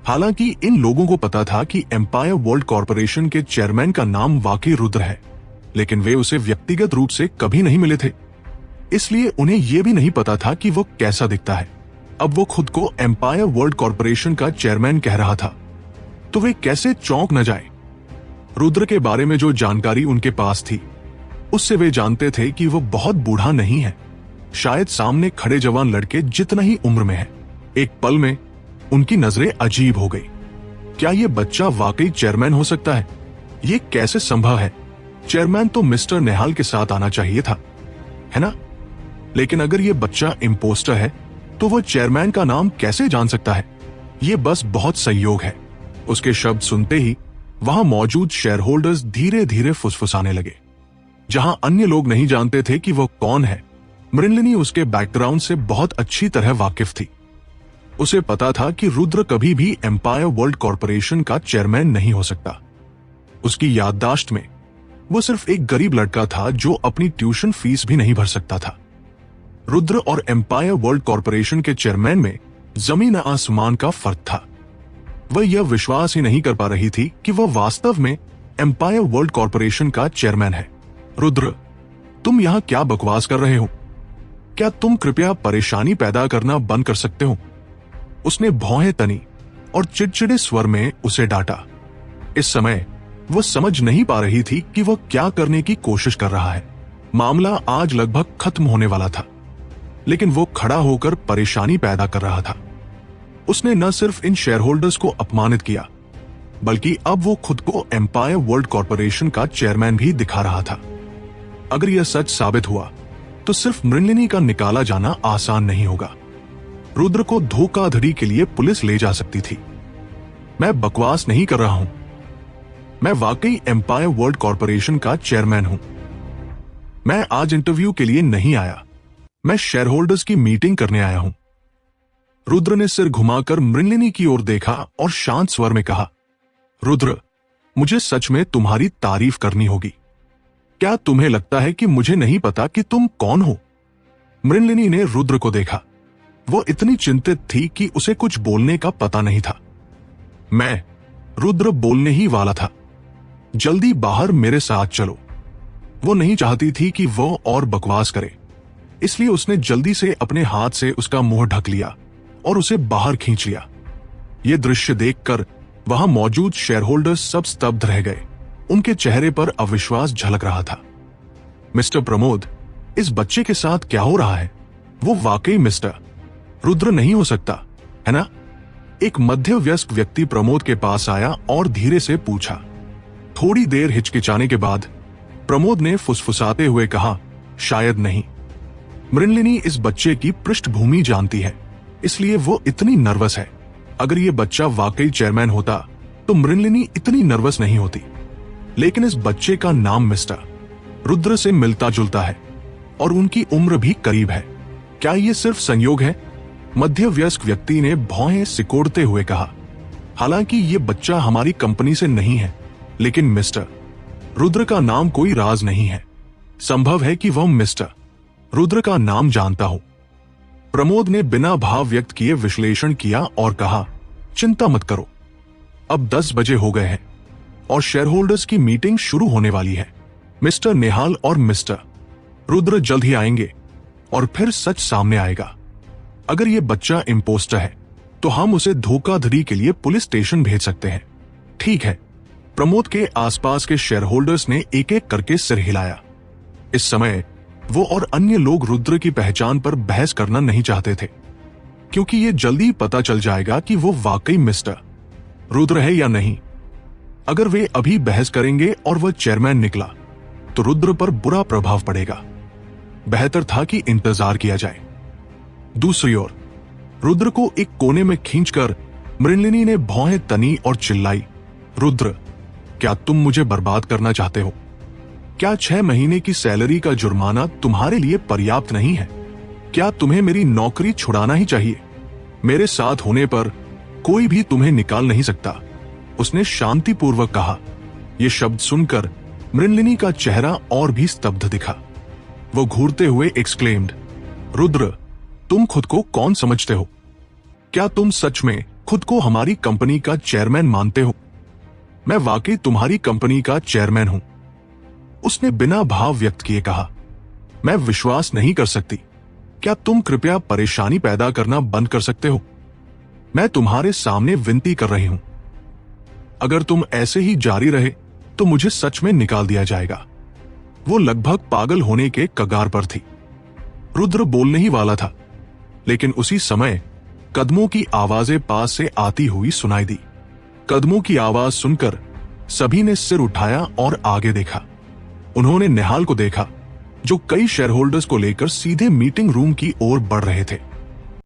S1: हालांकि इन लोगों को पता था कि एम्पायर वर्ल्ड कॉर्पोरेशन के चेयरमैन का नाम वाकई रुद्र है, लेकिन वे उसे व्यक्तिगत रूप से कभी नहीं मिले थे, इसलिए उन्हें यह भी नहीं पता था कि वो कैसा दिखता है। अब वो खुद को एम्पायर वर्ल्ड कॉर्पोरेशन का चेयरमैन कह रहा था, तो वे कैसे चौंक न जाए। रुद्र के बारे में जो जानकारी उनके पास थी, उससे वे जानते थे कि वो बहुत बूढ़ा नहीं है, शायद सामने खड़े जवान लड़के जितना ही उम्र में है। एक पल में उनकी नजरें अजीब हो गई। क्या ये बच्चा वाकई चेयरमैन हो सकता है? ये कैसे संभव है? चेयरमैन तो मिस्टर नेहाल के साथ आना चाहिए था, है ना? लेकिन अगर ये बच्चा इम्पोस्टर है, तो वो चेयरमैन का नाम कैसे जान सकता है? ये बस बहुत संयोग है। उसके शब्द सुनते ही वहां मौजूद शेयरहोल्डर्स धीरे धीरे फुसफुसाने लगे। जहां अन्य लोग नहीं जानते थे कि वो कौन है, मृणलिनी उसके बैकग्राउंड से बहुत अच्छी तरह वाकिफ थी। उसे पता था कि रुद्र कभी भी एम्पायर वर्ल्ड कॉर्पोरेशन का चेयरमैन नहीं हो सकता। उसकी याददाश्त में वो सिर्फ एक गरीब लड़का था जो अपनी ट्यूशन फीस भी नहीं भर सकता था। रुद्र और एम्पायर वर्ल्ड कॉर्पोरेशन के चेयरमैन में जमीन आसमान का फर्क था। वह यह विश्वास ही नहीं कर पा रही थी कि वह वास्तव में एम्पायर वर्ल्ड कॉर्पोरेशन का चेयरमैन है। रुद्र, तुम यहां क्या बकवास कर रहे हो? क्या तुम कृपया परेशानी पैदा करना बंद कर सकते हो? उसने भौहें तनी और चिड़चिड़े स्वर में उसे डांटा। इस समय वह समझ नहीं पा रही थी कि वह क्या करने की कोशिश कर रहा है। मामला आज लगभग खत्म होने वाला था, लेकिन वो खड़ा होकर परेशानी पैदा कर रहा था। उसने न सिर्फ इन शेयरहोल्डर्स को अपमानित किया, बल्कि अब वो खुद को एम्पायर वर्ल्ड कॉर्पोरेशन का चेयरमैन भी दिखा रहा था। अगर यह सच साबित हुआ तो सिर्फ मृणलिनी का निकाला जाना आसान नहीं होगा। रुद्र को धोखाधड़ी के लिए पुलिस ले जा सकती थी। मैं बकवास नहीं कर रहा हूं, मैं वाकई एम्पायर वर्ल्ड कॉर्पोरेशन का चेयरमैन हूं। मैं आज इंटरव्यू के लिए नहीं आया, मैं शेयरहोल्डर्स की मीटिंग करने आया हूं। रुद्र ने सिर घुमाकर मृणलिनी की ओर देखा और शांत स्वर में कहा, रुद्र, मुझे सच में तुम्हारी तारीफ करनी होगी। क्या तुम्हें लगता है कि मुझे नहीं पता कि तुम कौन हो? मृणलिनी ने रुद्र को देखा। वो इतनी चिंतित थी कि उसे कुछ बोलने का पता नहीं था। मैं, रुद्र बोलने ही वाला था। जल्दी बाहर मेरे साथ चलो। वो नहीं चाहती थी कि वो और बकवास करे, इसलिए उसने जल्दी से अपने हाथ से उसका मुंह ढक लिया और उसे बाहर खींच लिया। ये दृश्य देखकर वहां मौजूद शेयरहोल्डर्स सब स्तब्ध रह गए। उनके चेहरे पर अविश्वास झलक रहा था। मिस्टर प्रमोद, इस बच्चे के साथ क्या हो रहा है? वो वाकई मिस्टर रुद्र नहीं हो सकता, है ना? एक मध्य वयस्क व्यक्ति प्रमोद के पास आया और धीरे से पूछा। थोड़ी देर हिचकिचाने के बाद प्रमोद ने फुसफुसाते हुए कहा, शायद नहीं। मृणलिनी इस बच्चे की पृष्ठभूमि जानती है, इसलिए वो इतनी नर्वस है। अगर ये बच्चा वाकई चेयरमैन होता तो मृणलिनी इतनी नर्वस नहीं होती। लेकिन इस बच्चे का नाम मिस्टर रुद्र से मिलता जुलता है और उनकी उम्र भी करीब है। क्या ये सिर्फ संयोग है? मध्य वयस्क व्यक्ति ने भौहें सिकोड़ते हुए कहा। हालांकि ये बच्चा हमारी कंपनी से नहीं है, लेकिन मिस्टर रुद्र का नाम कोई राज नहीं है। संभव है कि वह मिस्टर रुद्र का नाम जानता हो। प्रमोद ने बिना भाव व्यक्त किए विश्लेषण किया और कहा, चिंता मत करो, अब 10 बजे हो गए हैं और शेयरहोल्डर्स की मीटिंग शुरू होने वाली है। मिस्टर नेहाल और मिस्टर रुद्र जल्द ही आएंगे और फिर सच सामने आएगा। अगर ये बच्चा इम्पोस्टर है तो हम उसे धोखाधड़ी के लिए पुलिस स्टेशन भेज सकते हैं। ठीक है। प्रमोद के आसपास के शेयरहोल्डर्स ने एक एक करके सिर हिलाया। इस समय वो और अन्य लोग रुद्र की पहचान पर बहस करना नहीं चाहते थे, क्योंकि ये जल्दी पता चल जाएगा कि वो वाकई मिस्टर रुद्र है या नहीं। अगर वे अभी बहस करेंगे और वह चेयरमैन निकला तो रुद्र पर बुरा प्रभाव पड़ेगा। बेहतर था कि इंतजार किया जाए। दूसरी ओर रुद्र को एक कोने में खींचकर मृणलिनी ने भौहें तनी और चिल्लाई, रुद्र, क्या तुम मुझे बर्बाद करना चाहते हो? क्या 6 महीने की सैलरी का जुर्माना तुम्हारे लिए पर्याप्त नहीं है? क्या तुम्हें मेरी नौकरी छुड़ाना ही चाहिए? मेरे साथ होने पर कोई भी तुम्हें निकाल नहीं सकता, उसने शांतिपूर्वक कहा। यह शब्द सुनकर मृणलिनी का चेहरा और भी स्तब्ध दिखा। वो घूरते हुए एक्सक्लेम्ड, रुद्र, तुम खुद को कौन समझते हो? क्या तुम सच में खुद को हमारी कंपनी का चेयरमैन मानते हो? मैं वाकई तुम्हारी कंपनी का चेयरमैन हूं। उसने बिना भाव व्यक्त किए कहा, मैं विश्वास नहीं कर सकती। क्या तुम कृपया परेशानी पैदा करना बंद कर सकते हो? मैं तुम्हारे सामने विनती कर रही हूं। अगर तुम ऐसे ही जारी रहे तो मुझे सच में निकाल दिया जाएगा। वो लगभग पागल होने के कगार पर थी। रुद्र बोलने ही वाला था, लेकिन उसी समय कदमों की आवाजें पास से आती हुई सुनाई दी। कदमों की आवाज सुनकर सभी ने सिर उठाया और आगे देखा। उन्होंने निहाल को देखा, जो कई शेयरहोल्डर्स को लेकर सीधे मीटिंग रूम की ओर बढ़ रहे थे।